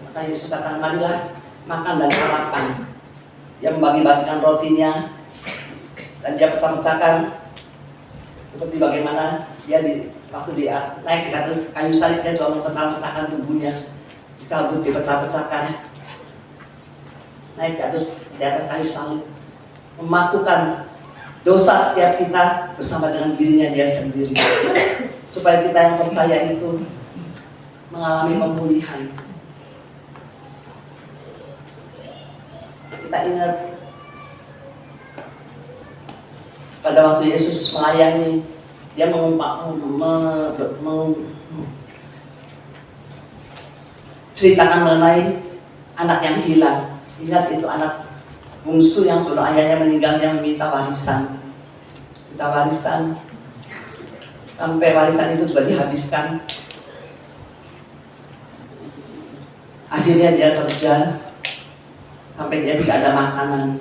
Maka Yesus katakan, marilah makan dan sarapan. Dia membagi-bagikan rotinya dan dia pecah-pecahkan seperti bagaimana dia waktu dia naik di kayu salib, dia juga mempecah-pecahkan tubuhnya, dicabut, dipecah-pecahkan, naik di atas kayu salib, memakukan dosa setiap kita bersama dengan dirinya dia sendiri, supaya kita yang percaya itu mengalami pemulihan. Kita ingat pada waktu Yesus melayani, dia ceritakan mengenai anak yang hilang. Ingat, itu anak bungsu yang sebelum ayahnya meninggal, dia meminta warisan. Minta warisan sampai warisan itu juga dihabiskan. Akhirnya dia kerja sampai dia tidak ada makanan.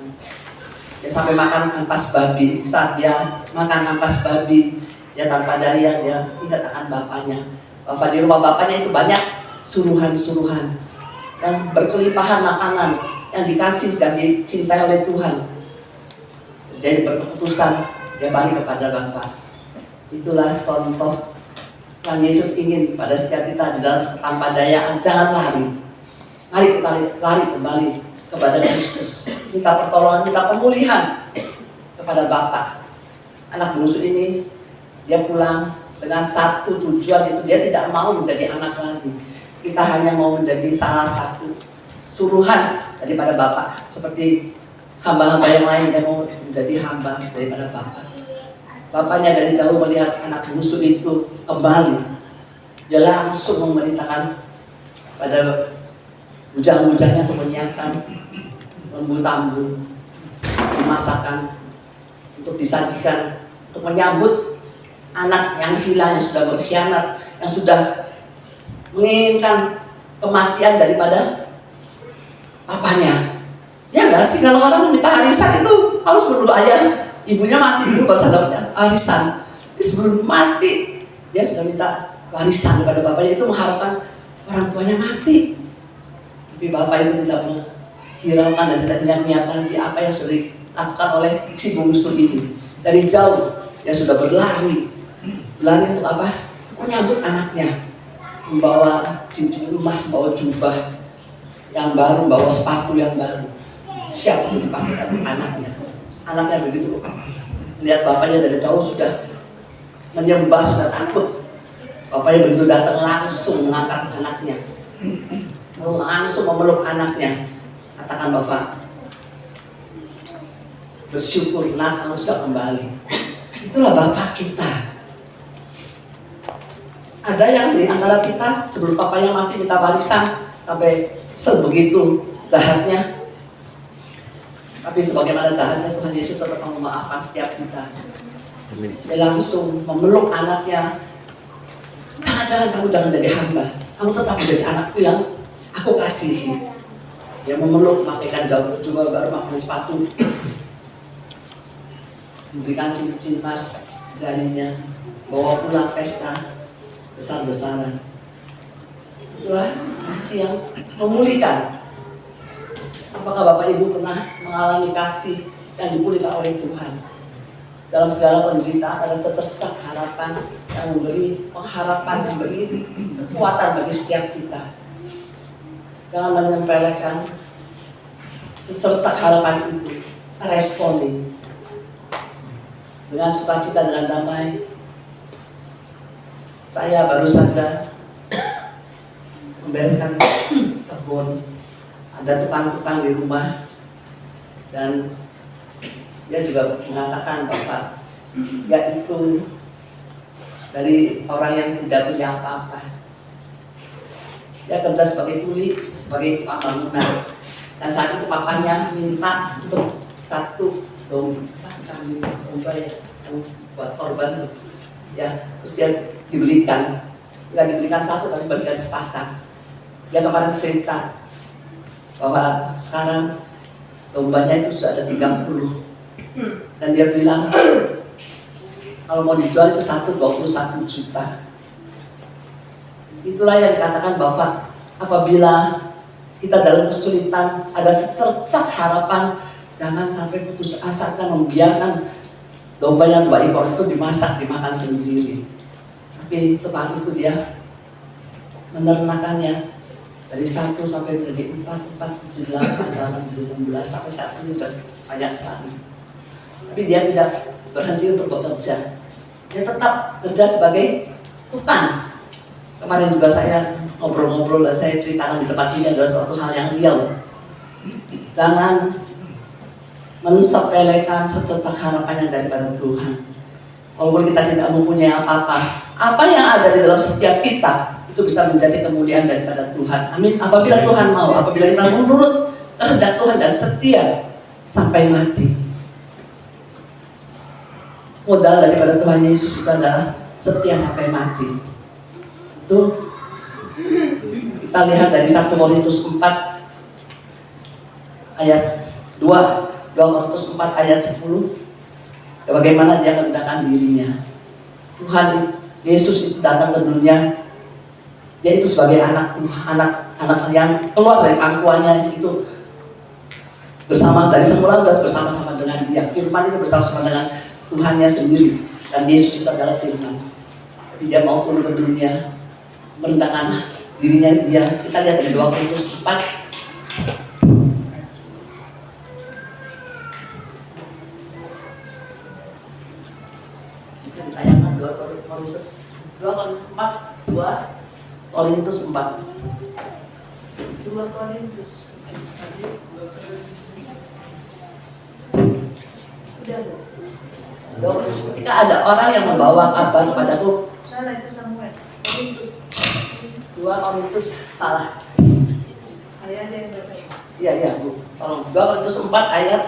Dia sampai makan ampas babi. Saat dia makan ampas babi, dia tanpa daya, dia ingat akan bapaknya. Bapak di rumah bapaknya itu banyak suruhan-suruhan yang berkelimpahan makanan yang dikasih dan dicintai oleh Tuhan. Jadi berkeputusan dia balik kepada Bapa. Itulah contoh Tuhan Yesus ingin pada setiap kita di dalam ketampadayaan. Jangan lari. Mari kita lari kembali kepada Kristus. Minta pertolongan, minta pemulihan kepada Bapa. Anak bungsu ini dia pulang dengan satu tujuan, itu dia tidak mau menjadi anak lagi. Kita hanya mau menjadi salah satu suruhan daripada Bapa. Seperti hamba-hamba yang lain, dia mau menjadi hamba daripada Bapa. Bapaknya dari jauh melihat anak bungsu itu kembali. Dia langsung memerintahkan pada bujang-bujangnya untuk menyiapkan lembu tambun, dimasakkan untuk disajikan, untuk menyambut anak yang hilang, yang sudah berkhianat, yang sudah menginginkan kematian daripada papanya. Ya enggak sih, kalau orang meminta arisan itu harus menunggu ayah ibunya mati dulu baru dapat arisan. Jadi sebelum mati dia sudah minta warisan kepada bapaknya, itu mengharapkan orang tuanya mati. Tapi bapak itu tidak menghiraukan dan tidak niat lagi apa yang sudah dilakukan oleh si bungsu ini. Dari jauh dia sudah berlari untuk apa? Untuk menyambut anaknya, membawa cincin emas, membawa jubah yang baru, membawa sepatu yang baru, siap untuk dipakai oleh anaknya. Anaknya begitu lihat bapaknya dari jauh sudah menyembah, sudah takut. Bapaknya begitu datang langsung mengangkat anaknya, langsung memeluk anaknya. Katakan Bapak, bersyukur nak kamu sudah kembali. Itulah Bapak kita. Ada yang di antara kita sebelum papanya mati minta warisan sampai sebegitu jahatnya. Tapi sebagaimana jahatnya, Tuhan Yesus tetap memaafkan setiap kita. Dia langsung memeluk anaknya. Jangan-jangan kamu jangan jadi hamba, kamu tetap menjadi anakku yang aku kasihi. Dia memeluk, pakaikan jubah baru, pakai sepatu, memberikan cincin emas jarinya, bawa pulang pesta besar-besaran. Itulah kasih yang memulihkan. Apakah Bapak Ibu pernah mengalami kasih yang dipulihkan oleh Tuhan? Dalam segala penderitaan ada secercah harapan yang memberi pengharapan, yang memberi kekuatan bagi setiap kita. Jangan menyepelekan secercah harapan itu. Kita responi dengan sukacita, dengan damai. Saya baru saja membereskan kebun. Ada tukang-tukang di rumah dan dia juga mengatakan Bapak, yaitu dari orang yang tidak punya apa-apa. Dia kerja sebagai kuli, sebagai tukang bangunan. Dan saat itu papanya minta untuk satu domba ya, buat korban ya, terus dia dibelikan, nggak dibelikan satu tapi dibelikan sepasang. Dia kemarin cerita bahwa sekarang dombanya itu sudah ada 30. Dan dia bilang kalau mau dijual itu satu 21 juta. Itulah yang dikatakan Bapak, apabila kita dalam kesulitan ada secercah harapan, jangan sampai putus asa dan membiarkan domba yang 2 ekor itu dimasak, dimakan sendiri. Tapi tepat itu dia menernakannya dari 1 sampai menjadi 4, 8, 8, menjadi 16, sampai saat ini sudah banyak sekali. Tapi dia tidak berhenti untuk bekerja. Dia tetap kerja sebagai tukang. Kemarin juga saya ngobrol-ngobrol dan saya ceritakan di tempat ini adalah suatu hal yang real. Jangan mensepelekan secercah harapannya daripada Tuhan. Walaupun kita tidak mempunyai apa-apa, apa yang ada di dalam setiap kita itu bisa menjadi kemuliaan daripada Tuhan. Amin. Apabila Tuhan mau, apabila kita menurut kehendak Tuhan dan setia sampai mati. Modal daripada Tuhan Yesus itu adalah setia sampai mati. Itu kita lihat dari 1 Korintus 4 ayat 2 Korintus 4 ayat 10. Bagaimana dia merendahkan dirinya. Tuhan Yesus itu datang ke dunia dia itu sebagai anak anak yang keluar dari pangkuannya itu bersama dari semula sudah bersama-sama dengan dia. Firman itu bersama-sama dengan Tuhannya sendiri, dan Yesus itu adalah Firman. Tapi dia mau turun ke dunia, merendahkan dirinya dia. Kita lihat dari 2 Korintus 4. Bisa ditayangkan 2 Korintus 4. 2 Korintus 4. 2 Korintus. Ketika ada orang yang membawa kabar kepadaku, Salah itu Samuel. Korintus. 2 Korintus salah. Saya aja yang baca. Iya Bu, tolong. 2 Korintus 4 ayat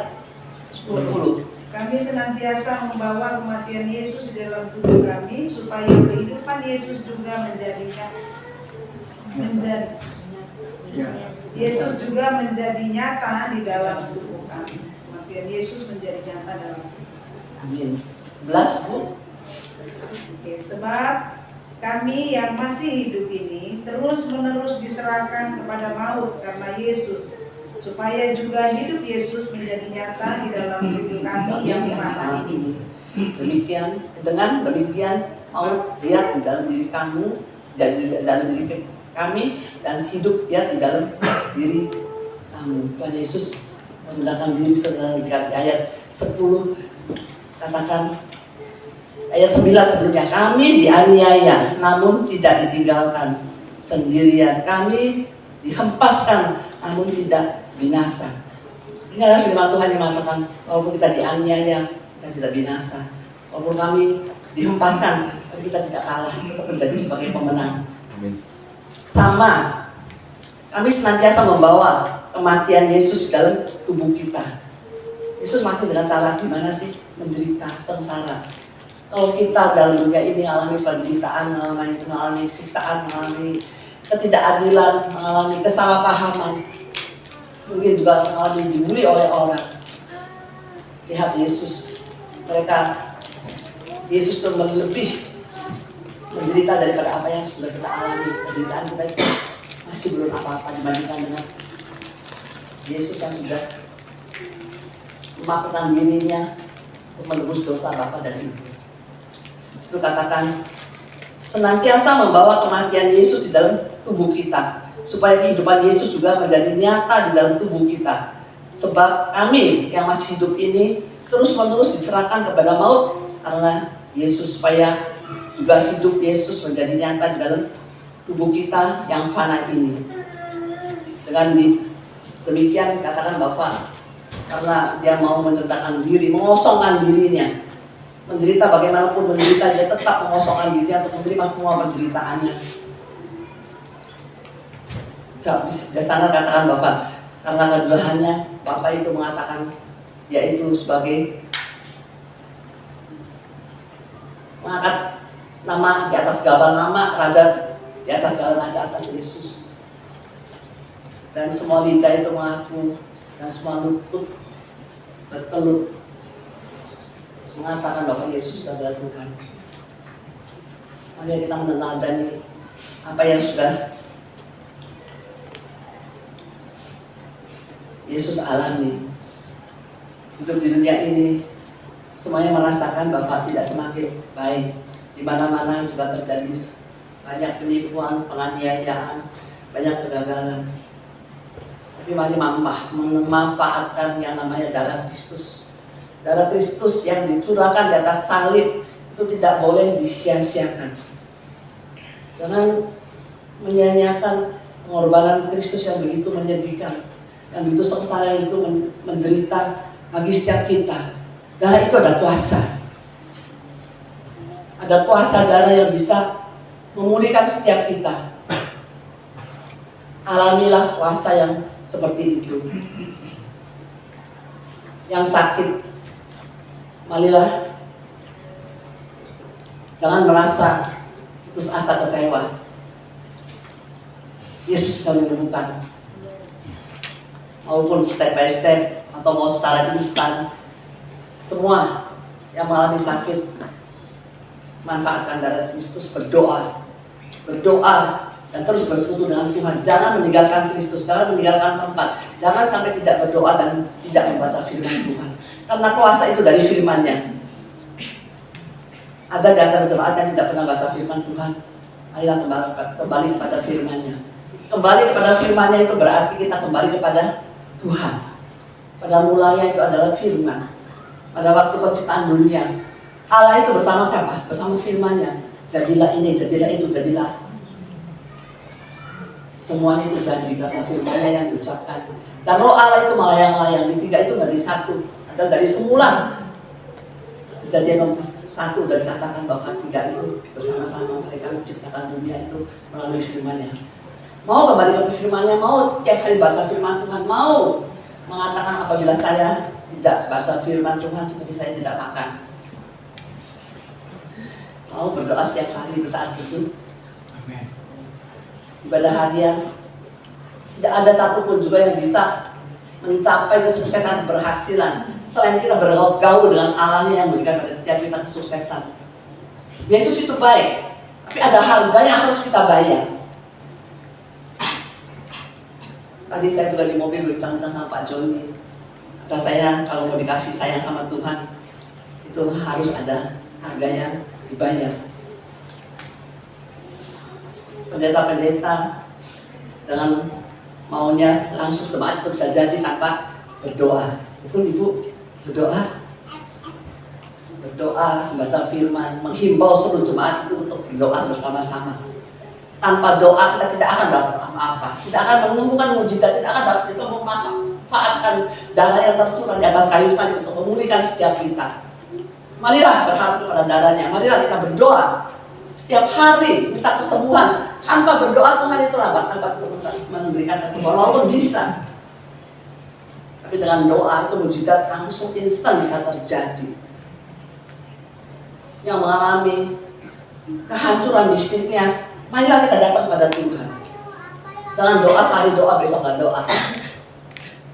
10. Kami senantiasa membawa kematian Yesus di dalam tubuh kami supaya kehidupan Yesus juga Yesus juga menjadi nyata di dalam tubuh kami. Kematian Yesus menjadi nyata dalam tubuh. Amin. 11 Bu. Oke, sebab kami yang masih hidup ini terus-menerus diserahkan kepada maut karena Yesus, supaya juga hidup Yesus menjadi nyata di dalam tubuh kami yang saat fana ini. ini. Dengan demikian maut lihat di dalam diri kamu dan di dalam diri kami, dan hidup lihat di dalam diri kamu. Tuhan Yesus merendahkan diri setelah di ayat 10 katakan, ayat 9 sebelumnya, kami dianiaya namun tidak ditinggalkan sendirian, kami dihempaskan namun tidak binasa. Ini adalah firman Tuhan yang mengatakan, walaupun kita dianiaya, kita tidak binasa. Walaupun kami dihempaskan, tapi kita tidak kalah, tetap menjadi sebagai pemenang. Sama, kami senantiasa membawa kematian Yesus dalam tubuh kita. Yesus mati dengan cara gimana sih? Menderita, sengsara. Kalau kita dalam dunia ini mengalami penderitaan, mengalami siksaan, mengalami ketidakadilan, mengalami kesalahpahaman, mungkin juga mengalami dibully oleh orang. Lihat Yesus, Yesus itu lebih menderita daripada apa yang sudah kita alami. Penderitaan kita itu masih belum apa-apa dibandingkan dengan Yesus yang sudah memaafkan dirinya untuk menebus dosa Bapa dan Ibu. Disitu katakan, senantiasa membawa kematian Yesus di dalam tubuh kita, supaya kehidupan Yesus juga menjadi nyata di dalam tubuh kita. Sebab kami yang masih hidup ini terus-menerus diserahkan kepada maut karena Yesus, supaya juga hidup Yesus menjadi nyata di dalam tubuh kita yang fana ini. Dengan demikian katakan Bapak, karena dia mau menyertakan diri, mengosongkan dirinya, menderita bagaimanapun menderita, dia tetap mengosongkan dirinya untuk menerima semua penderitaannya. Di sana katakan Bapak, karena kedudukannya Bapak itu mengatakan, yaitu sebagai mengangkat nama di atas segala nama, raja di atas segala raja, atas Yesus. Dan semua lidah itu mengaku, dan semua lutut bertelut mengatakan bahwa Yesus adalah Tuhan. Mari kita meneladani apa yang sudah Yesus alami. Hidup di dunia ini semuanya merasakan bahwa tidak semakin baik. Di mana-mana juga terjadi banyak penipuan, penganiayaan, banyak kegagalan. Tapi mari memanfaatkan yang namanya darah Kristus. Darah Kristus yang dicurahkan di atas salib itu tidak boleh disia-siakan. Jangan menyia-nyiakan pengorbanan Kristus yang begitu menyedihkan, yang begitu sengsara, yang begitu menderita bagi setiap kita. Darah itu ada kuasa. Ada kuasa darah yang bisa memulihkan setiap kita. Alamilah kuasa yang seperti itu. Yang sakit, marilah jangan merasa putus asa, kecewa. Yesus bisa menyembuhkan. Maupun step by step atau mau secara instan. Semua yang mengalami sakit, manfaatkan darah Kristus, berdoa. Berdoa dan terus bersekutu dengan Tuhan. Jangan meninggalkan Kristus, jangan meninggalkan tempat, jangan sampai tidak berdoa dan tidak membaca firman Tuhan. Karena kuasa itu dari firman-Nya. Ada di antara jemaat yang tidak pernah baca firman Tuhan. Ayolah kembali kepada firman-Nya. Kembali kepada firman-Nya itu berarti kita kembali kepada Tuhan. Pada mulanya itu adalah firman. Pada waktu penciptaan dunia, Allah itu bersama siapa? Bersama firman-Nya. Jadilah ini, jadilah itu, jadilah. Semuanya itu jadi karena firman-Nya yang diucapkan. Dan roh Allah itu melayang-layang. Di tiga itu dari satu. Atau dari semula. Kejadian nomor 1 dan dikatakan bahwa tiga itu bersama-sama mereka menciptakan dunia itu melalui firman-Nya. Mau kembali ke firman-Nya, mau setiap hari baca firman Tuhan, mau mengatakan apabila saya tidak baca firman Tuhan seperti saya tidak makan. Mau berdoa setiap hari bersaat itu. Ibadah harian. Tidak ada satupun juga yang bisa mencapai kesuksesan, keberhasilan selain kita bergaul dengan Allah-Nya yang memberikan pada setiap kita kesuksesan. Yesus itu baik, tapi ada harga yang harus kita bayar. Tadi saya juga di mobil berbincang-bincang sama Pak Joni. Kata saya, kalau mau dikasih sayang sama Tuhan, itu harus ada harga yang dibayar. Pendeta-pendeta dengan maunya langsung jemaat itu bisa jadi tanpa berdoa. Itu Ibu berdoa, membaca firman, menghimbau seluruh jemaat itu untuk berdoa bersama-sama. Tanpa doa kita tidak akan dapat apa-apa, tidak akan menemukan mujizat, tidak akan dapat bisa memanfaatkan darah yang tercurah di atas kayu salib untuk memulihkan setiap kita. Marilah berharap kepada darahnya, marilah kita berdoa setiap hari minta kesembuhan. Tanpa berdoa Tuhan itu lambat untuk memberikan kesembuhan, walaupun bisa. Tapi dengan doa itu mujizat langsung instan bisa terjadi. Yang mengalami kehancuran bisnisnya, marilah kita datang pada Tuhan. Jangan doa sehari doa, besok nggak doa.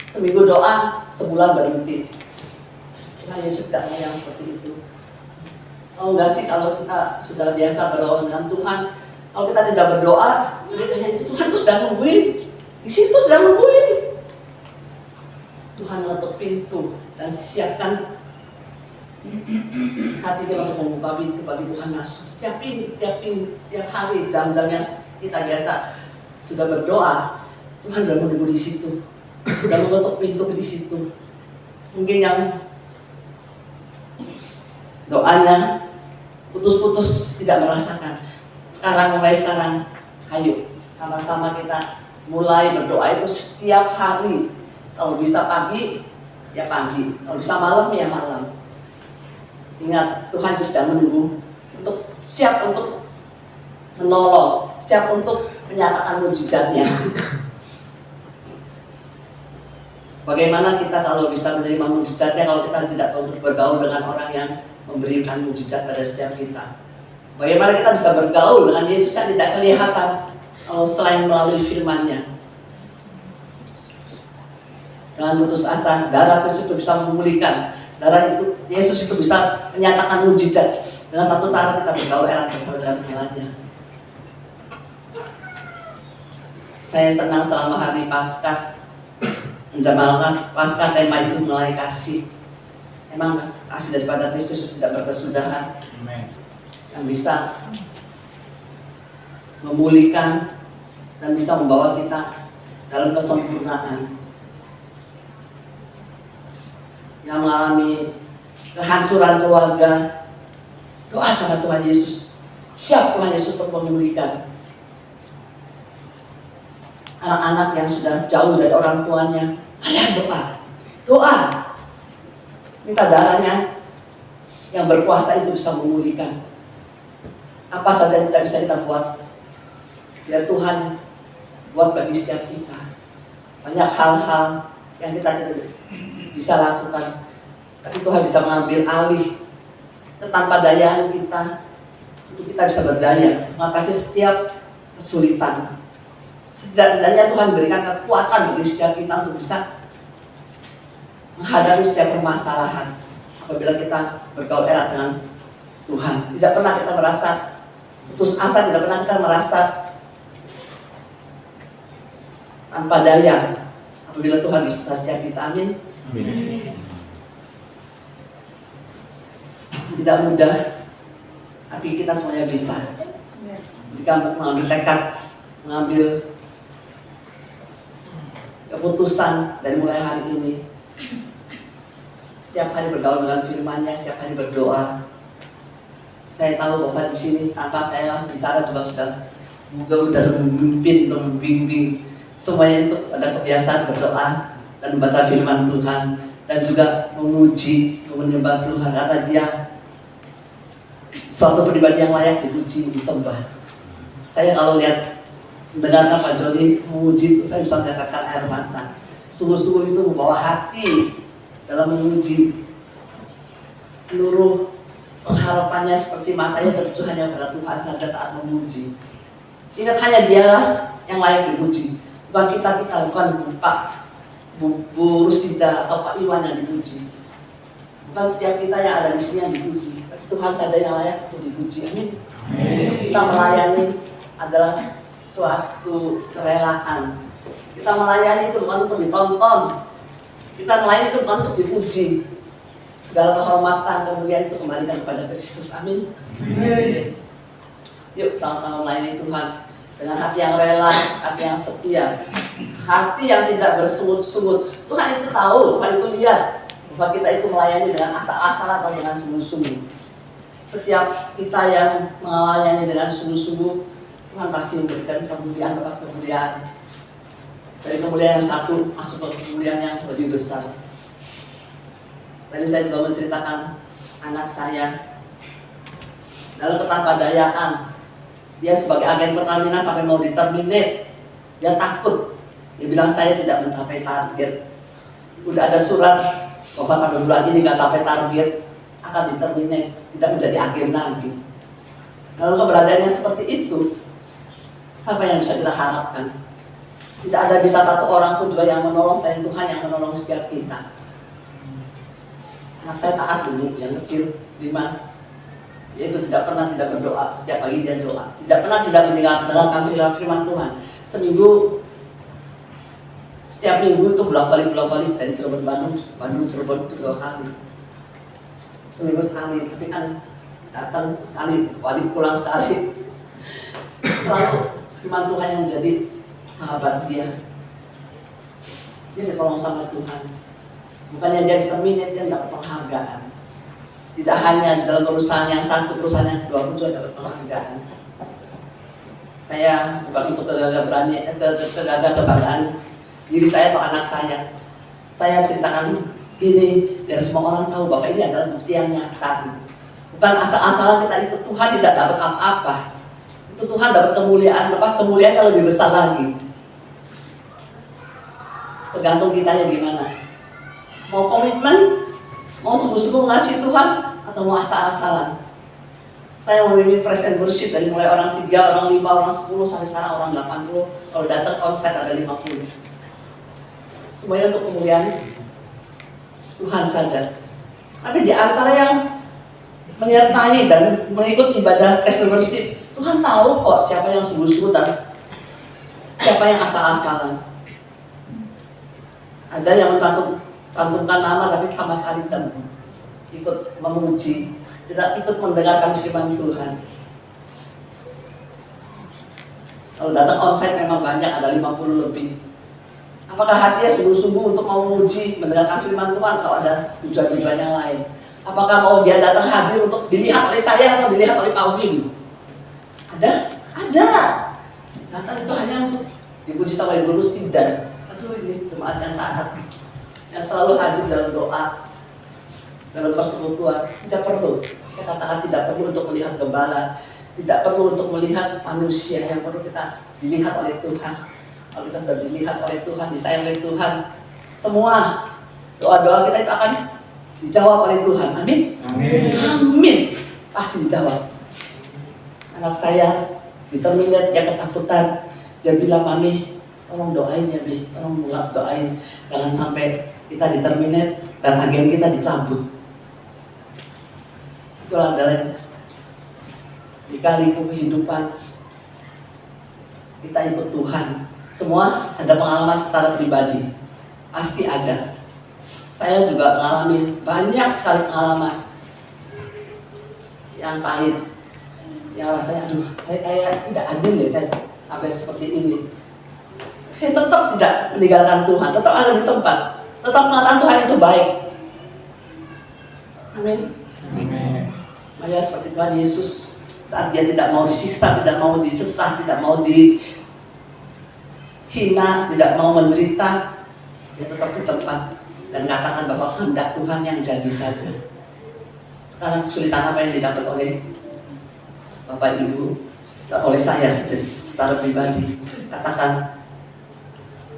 Seminggu doa, sebulan berhenti. Tuhan Yesus tidak mau yang seperti itu. Tahu nggak sih kalau kita sudah biasa berdoa dengan Tuhan, kalau kita tidak berdoa, biasanya itu Tuhan tuh sedang nungguin. Di situ sedang nungguin. Tuhan mengetuk pintu dan siapkan hati kita untuk membuka pintu bagi Tuhan masuk. Tiap hari, jam-jam yang kita biasa sudah berdoa, Tuhan sudah menunggu di situ, sudah mengetuk pintu di situ. Mungkin yang doanya putus-putus tidak merasakan. Mulai sekarang, ayo sama-sama kita mulai berdoa itu setiap hari. Kalau bisa pagi, ya pagi. Kalau bisa malam, ya malam. Ingat, Tuhan itu sudah menunggu siap untuk menolong, siap untuk menyatakan mujizatnya. Bagaimana kita kalau bisa menerima mujizatnya kalau kita tidak bergaul dengan orang yang memberikan mujizat pada setiap kita? Bagaimana kita bisa bergaul dengan Yesus yang tidak kelihatan kalau selain melalui firman-Nya? Jangan putus asa, darah Kristus itu bisa memulihkan. Darah itu, Yesus itu bisa menyatakan mujizat. Dengan satu cara kita bergaul erat bersama dengan Allah-Nya. Saya senang selama hari Paskah, menjamalkan Paskah, tema itu mulai kasih. Memang kasih daripada Kristus tidak berkesudahan. Yang bisa memulihkan dan bisa membawa kita dalam kesempurnaan. Yang mengalami kehancuran keluarga, doa sama Tuhan Yesus. Siap Tuhan Yesus untuk memulihkan. Anak-anak yang sudah jauh dari orang tuanya, ayo doa. Minta darahnya yang berkuasa itu bisa memulihkan. Apa saja yang bisa kita buat, biar Tuhan buat bagi setiap kita. Banyak hal-hal yang kita tidak bisa lakukan, tapi Tuhan bisa mengambil alih tanpa dayaan kita untuk kita bisa berdaya mengatasi setiap kesulitan. Setidaknya Tuhan berikan kekuatan bagi setiap kita untuk bisa menghadapi setiap permasalahan apabila kita bergaul erat dengan Tuhan. Tidak pernah kita merasa putus asa, tidak pernah kita merasa tanpa daya apabila Tuhan beserta setiap kita. Amin. Tidak mudah, tapi kita semuanya bisa. Jika mengambil tekad, mengambil keputusan dari mulai hari ini, setiap hari bergaul dengan firman-Nya, setiap hari berdoa. Saya tahu bahwa di sini tanpa saya bicara juga sudah memimpin untuk membimbing semuanya itu ada kebiasaan berdoa dan membaca firman Tuhan dan juga memuji, menyembah Tuhan karena Dia suatu pribadi yang layak dipuji, disembah. Saya kalau lihat mendengarkan Pak Joni memuji itu saya bisa meneteskan air mata. Sungguh-sungguh itu membawa hati dalam memuji. Seluruh pengharapannya seperti matanya tertuju hanya pada Tuhan saja saat memuji. Ingat hanya Dialah yang layak dipuji, bukan kita, bukan Pak Bu Rusida atau Pak Iwan yang dipuji, bukan setiap kita yang ada di sini yang dipuji, tapi Tuhan saja yang layak untuk dipuji. Amin. Kita melayani adalah suatu kerelaan. Kita melayani itu bukan untuk ditonton, kita melayani itu bukan untuk dipuji. Segala kehormatan kemuliaan itu kembalikan kepada Kristus. Amin. Yuk sama-sama melayani Tuhan dengan hati yang rela, hati yang setia, hati yang tidak bersungut-sungut. Tuhan itu tahu, Tuhan itu lihat bahwa kita itu melayani dengan asal-asalan atau dengan sungguh-sungguh. Setiap kita yang melayani dengan sungguh-sungguh, Tuhan pasti memberikan kemuliaan lepas kemuliaan. Dari kemuliaan yang satu masuk ke kemuliaan yang lebih besar. Tadi saya juga menceritakan anak saya dalam ketanpadayaan. Dia sebagai agen Pertamina sampai mau diterminate, dia takut. Dia bilang saya tidak mencapai target. Udah ada surat bahwa sampai bulan ini nggak capai target akan diterminate, tidak menjadi agen lagi. Lalu keberadaan yang seperti itu, siapa yang bisa kita harapkan? Tidak ada bisa satu orang pun juga yang menolong saya, Tuhan yang menolong setiap kita. Anak saya taat dulu, yang kecil 5. Dia itu tidak pernah tidak berdoa, setiap pagi dia doa. Tidak pernah tidak mendengarkan firman Tuhan. Seminggu, setiap minggu itu bolak-balik dari Cirebon Bandung Cirebon 2 kali. Seminggu sekali, tapi kan datang sekali, balik pulang sekali. Selalu firman Tuhan yang menjadi sahabat dia. Dia ditolong sama Tuhan. Bukannya dia terminate, dia dapat penghargaan. Tidak hanya dalam perusahaan yang satu, perusahaan yang kedua pun juga dapat penghargaan. Saya bukan untuk kegagahan kebanggaan diri saya atau anak saya. Saya ceritakan ini biar semua orang tahu bahwa ini adalah bukti yang nyata. Bukan asal-asalan kita ikut Tuhan tidak dapat apa-apa. Itu Tuhan dapat kemuliaan, lepas kemuliaan yang lebih besar lagi. Tergantung kitanya gimana. Mau komitmen, mau sungguh-sungguh mengasihi Tuhan, atau mau asal-asalan. Saya memimpin praise and worship dari mulai orang 3, orang 5, orang 10, sampai sekarang orang 80. Kalau datang konser ada 50. Semuanya untuk kemuliaan Tuhan saja. Tapi di antara yang menyertai dan mengikut ibadah praise and worship, Tuhan tahu kok siapa yang sungguh-sungguh dan siapa yang asal-asalan. Ada yang cantumkan nama tapi sama sekali tidak ikut memuji, tidak ikut mendengarkan firman Tuhan. Kalau datang onsite memang banyak, ada 50 lebih. Apakah hatinya sungguh-sungguh untuk mau memuji, mendengarkan firman Tuhan, atau ada tujuan-tujuan yang lain? Apakah mau dia datang hadir untuk dilihat oleh saya atau dilihat oleh Pak Wim? Ada. Datang itu hanya untuk dipuji sama Ibu Rusida. Aduh, ini jemaat yang taat, yang selalu hadir dalam doa, dalam persekutuan. Tidak perlu. Saya katakan tidak perlu untuk melihat gembala, tidak perlu untuk melihat manusia. Yang perlu kita dilihat oleh Tuhan. Kalau kita sudah dilihat oleh Tuhan, disayang oleh Tuhan, semua doa-doa kita itu akan dijawab oleh Tuhan. Amin. Amin. Pasti dijawab. Anak saya diterminate, dia ketakutan. Dia bilang, Mami, tolong doain ya, Bi. Tolong doain. Jangan sampai kita diterminate dan agen kita dicabut. Itulah adalah di kaliku kehidupan kita ikut Tuhan Semua ada pengalaman secara pribadi, pasti ada. Saya juga mengalami banyak sekali pengalaman yang pahit, yang rasanya aduh, saya kayak tidak adil ya saya sampai seperti ini. Saya tetap tidak meninggalkan Tuhan, tetap ada di tempat, tetap mengatakan Tuhan itu baik. Amin. Maya seperti Tuhan Yesus saat dia tidak mau disiksa, tidak mau disesah, tidak mau dihina, tidak mau menderita, dia tetap di tempat dan mengatakan bahwa kehendak Tuhan yang jadi saja. Sekarang kesulitan apa yang didapat oleh Bapak Ibu, oleh saya secara pribadi, katakan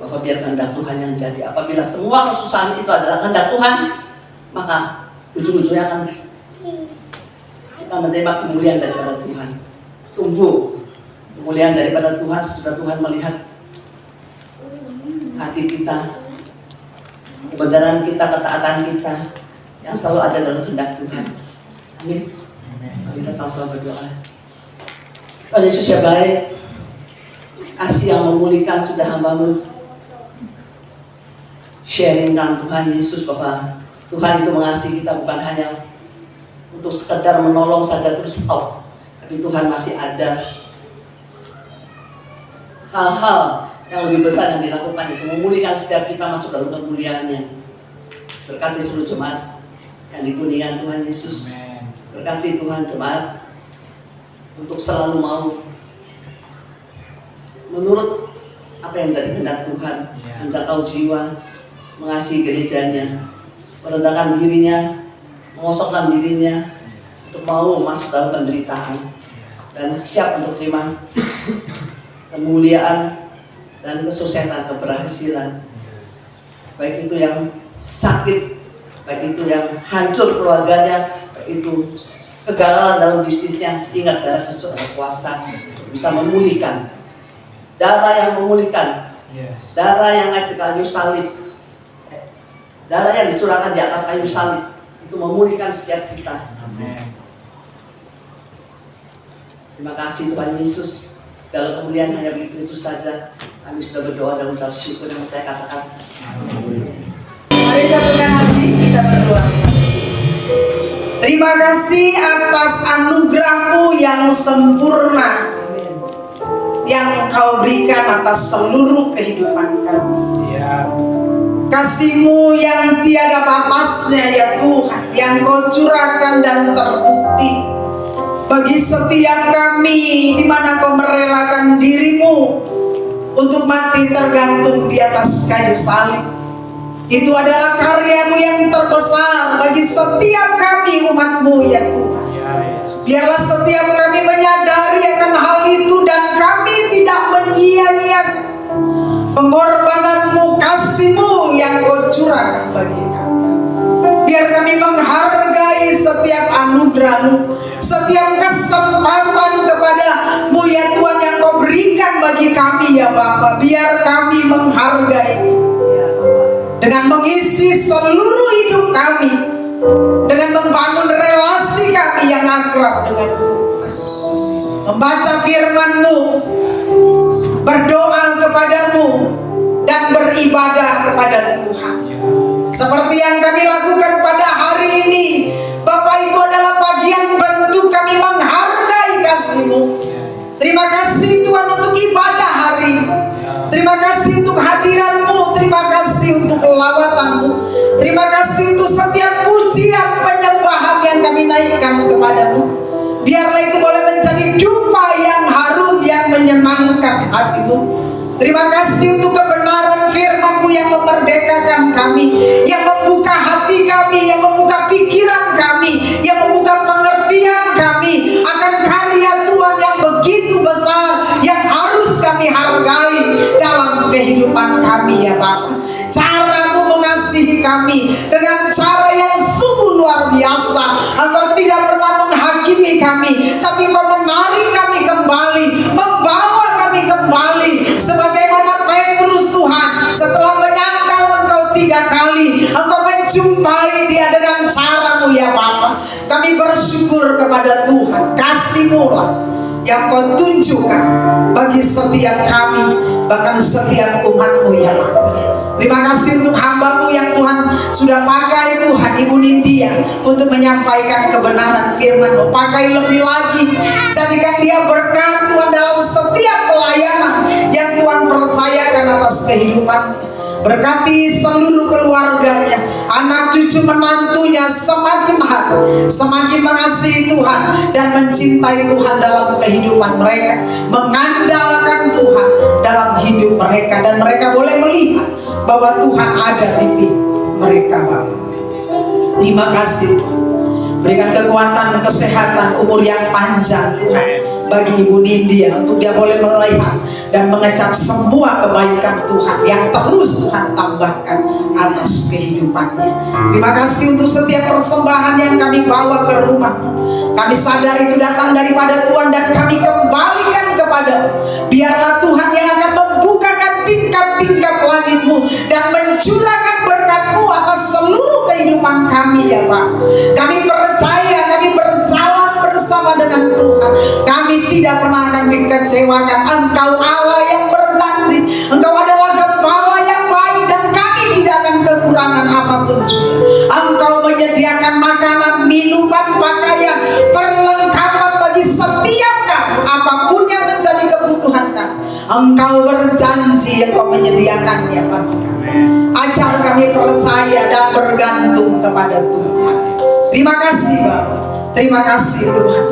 bahwa biar kehendak Tuhan yang jadi. Apabila semua kesusahan itu adalah kehendak Tuhan, maka ujung-ujungnya akan kita menerima kemuliaan daripada Tuhan. Tunggu kemuliaan daripada Tuhan sesudah Tuhan melihat hati kita, kebenaran kita, ketaatan kita yang selalu ada dalam kehendak Tuhan. Amin. Mari kita sama-sama berdoa. Tuhan Yesus yang baik, kasih yang memulihkan sudah hamba-Mu sharingkan Tuhan Yesus bahwa Tuhan itu mengasihi kita bukan hanya untuk sekedar menolong saja terus stop, tapi Tuhan masih ada hal-hal yang lebih besar yang dilakukan, itu memulihkan setiap kita masuk dalam kemuliaannya. Berkati seluruh jemaat yang di kuningan Tuhan Yesus. Berkati Tuhan jemaat untuk selalu mau menurut apa yang menjadi kehendak Tuhan, menjangkau jiwa, mengasihi gerejanya, merendahkan dirinya, mengosongkan dirinya untuk mau masuk dalam penderitaan dan siap untuk terima kemuliaan dan kesuksesan, keberhasilan, baik itu yang sakit, baik itu yang hancur keluarganya, baik itu kegagalan dalam bisnisnya. Ingat darah Kristus ada kuasa untuk bisa memulihkan, darah yang memulihkan, darah yang naik di kayu salib, darah yang dicurahkan di atas kayu salib itu memulihkan setiap kita. Amin. Terima kasih Tuhan Yesus. Segala kemuliaan hanya bagi Kristus saja. Kami sudah berdoa dan mengucap syukur dan percaya, katakan Mari satukan hati kita berdoa. Terima kasih atas anugerah-Mu yang sempurna yang Kau berikan atas seluruh kehidupan kami. Kasih-Mu yang tiada batasnya ya Tuhan, yang Kau curahkan dan terbukti bagi setiap kami, di mana Kau merelakan diri-Mu untuk mati tergantung di atas kayu salib. Itu adalah karya-Mu yang terbesar bagi setiap kami umat-Mu ya Tuhan. Biarlah setiap kami menyadari akan hal itu dan kami tidak menyia-nyiakan pengorbanan-Mu, kasih-Mu yang Kau curahkan bagi kami. Biar kami menghargai setiap anugerah-Mu, setiap kesempatan kepada-Mu ya Tuhan yang Kau berikan bagi kami ya Bapa. Biar kami menghargai dengan mengisi seluruh hidup kami, dengan membangun relasi kami yang akrab dengan Tuhan, membaca firman-Mu, berdoa kepada-Mu, dan beribadah kepada Tuhan. Seperti yang kami lakukan pada hari ini, Bapak, itu adalah bagian bentuk kami menghargai kasih-Mu. Terima kasih Tuhan untuk ibadah hari ini. Terima kasih untuk hadirat-Mu. Terima kasih untuk lawatan-Mu. Terima kasih untuk setiap pujian penyembahan yang kami naikkan kepada-Mu. Biarlah itu boleh menjadi dupa yang harum, yang menyenangkan hati-Mu. Terima kasih untuk kebenaran firman-Mu yang memerdekakan kami, yang membuka hati kami, yang membuka pikiran kami, yang membuka pengertian kami akan karya Tuhan yang begitu besar, yang harus kami hargai dalam kehidupan kami ya Bapa. Cara-Mu mengasihi kami dengan cara yang sungguh luar biasa. Engkau tidak pernah menghakimi kami, tapi Engkau menarik kami kembali, membawa kami kembali. Sebagaimana Petrus Tuhan, setelah menyangkal Engkau 3 kali, Engkau menjumpai dia dengan cara-Mu ya Bapa. Kami bersyukur kepada Tuhan. Kasih-Mu lah yang Kau tunjukkan bagi setiap kami, bahkan setiap umat-Mu ya Bapa. Terima kasih untuk hamba-Mu yang Tuhan sudah pakai Tuhan, Ibu Nindya, untuk menyampaikan kebenaran firman-Mu. Pakai lebih lagi, jadikan dia berkat Tuhan dalam setiap pelayanan yang Tuhan percayakan atas kehidupan. Berkati seluruh keluarganya, anak cucu menantunya semakin hari, semakin mengasihi Tuhan dan mencintai Tuhan dalam kehidupan mereka, mengandalkan Tuhan dalam hidup mereka, dan mereka boleh melihat bahwa Tuhan ada di mereka, Bapak. Terima kasih Tuhan. Berikan kekuatan, kesehatan, umur yang panjang Tuhan bagi Ibu Nindya, untuk dia boleh melihat dan mengecap semua kebaikan Tuhan yang terus Tuhan tambahkan atas kehidupannya. Terima kasih untuk setiap persembahan yang kami bawa ke rumah. Kami sadar itu datang daripada Tuhan dan kami kembalikan kepada. Biarlah Tuhan yang akan membukakan tingkap-tingkap langit-Mu dan mencurahkan berkat-Mu atas seluruh kehidupan kami ya Pak. Kami percaya, kami berjalan bersama dengan Tuhan. Kami tidak pernah akan dikecewakan. Engkau Allah yang berjanji, Engkau adalah Gembala yang baik, dan kami tidak akan kekurangan apapun juga. Engkau menyediakan makanan, minuman, pakaian, perlengkapan bagi setiap kami, apapun yang menjadi kebutuhan kami. Engkau berjanji, Engkau menyediakannya bagi kami. Ajar kami percaya dan bergantung kepada Tuhan. Terima kasih Bapak. Terima kasih Tuhan.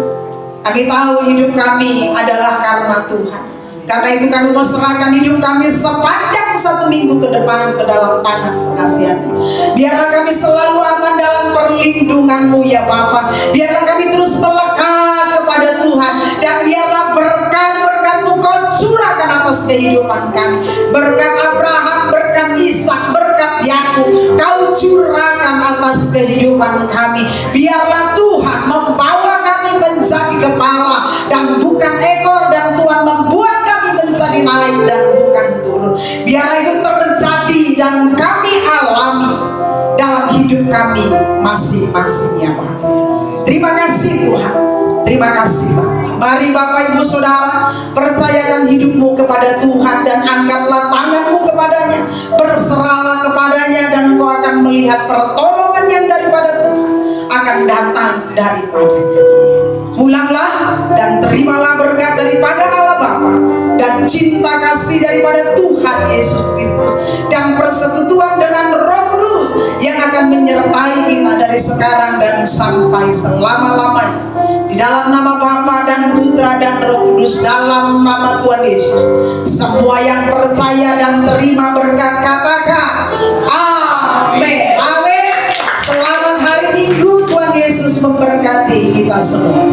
Kami tahu hidup kami adalah karena Tuhan. Karena itu kami mau serahkan hidup kami sepanjang 1 minggu ke depan ke dalam tangan pengasihan-Mu. Biarlah kami selalu aman dalam perlindungan-Mu ya Bapa. Biarlah kami terus melekat kepada Tuhan, dan biarlah berkat-berkat-Mu Kau curahkan atas kehidupan kami. Berkat Abraham, berkat Ishak, berkat Yakub Kau curahkan atas kehidupan kami. Biarlah Tuhan membawa kami menjadi kepala dan bukan ekor, dan Tuhan membuat kami menjadi naik dan bukan turun. Biarlah itu terjadi dan kami alami dalam hidup kami masing-masing ya Pak. Terima kasih Tuhan. Terima kasih Pak. Mari Bapak Ibu Saudara, percayakan hidupmu kepada Tuhan dan angkatlah tanganmu kepadanya. Berserahlah kepadanya dan engkau akan melihat pertolongan yang daripada Tuhan akan datang daripadanya. Pulanglah dan terimalah berkat daripada Allah Bapa dan cinta kasih daripada Tuhan Yesus Kristus dan persekutuan dengan Roh Kudus yang akan menyertai kita dari sekarang dan sampai selama-lamanya. Di dalam nama Bapa dan Putra dan Roh Kudus, dalam nama Tuhan Yesus, semua yang percaya dan terima berkat katakan amin. Amin. Selamat hari Minggu. Tuhan Yesus memberkati kita semua.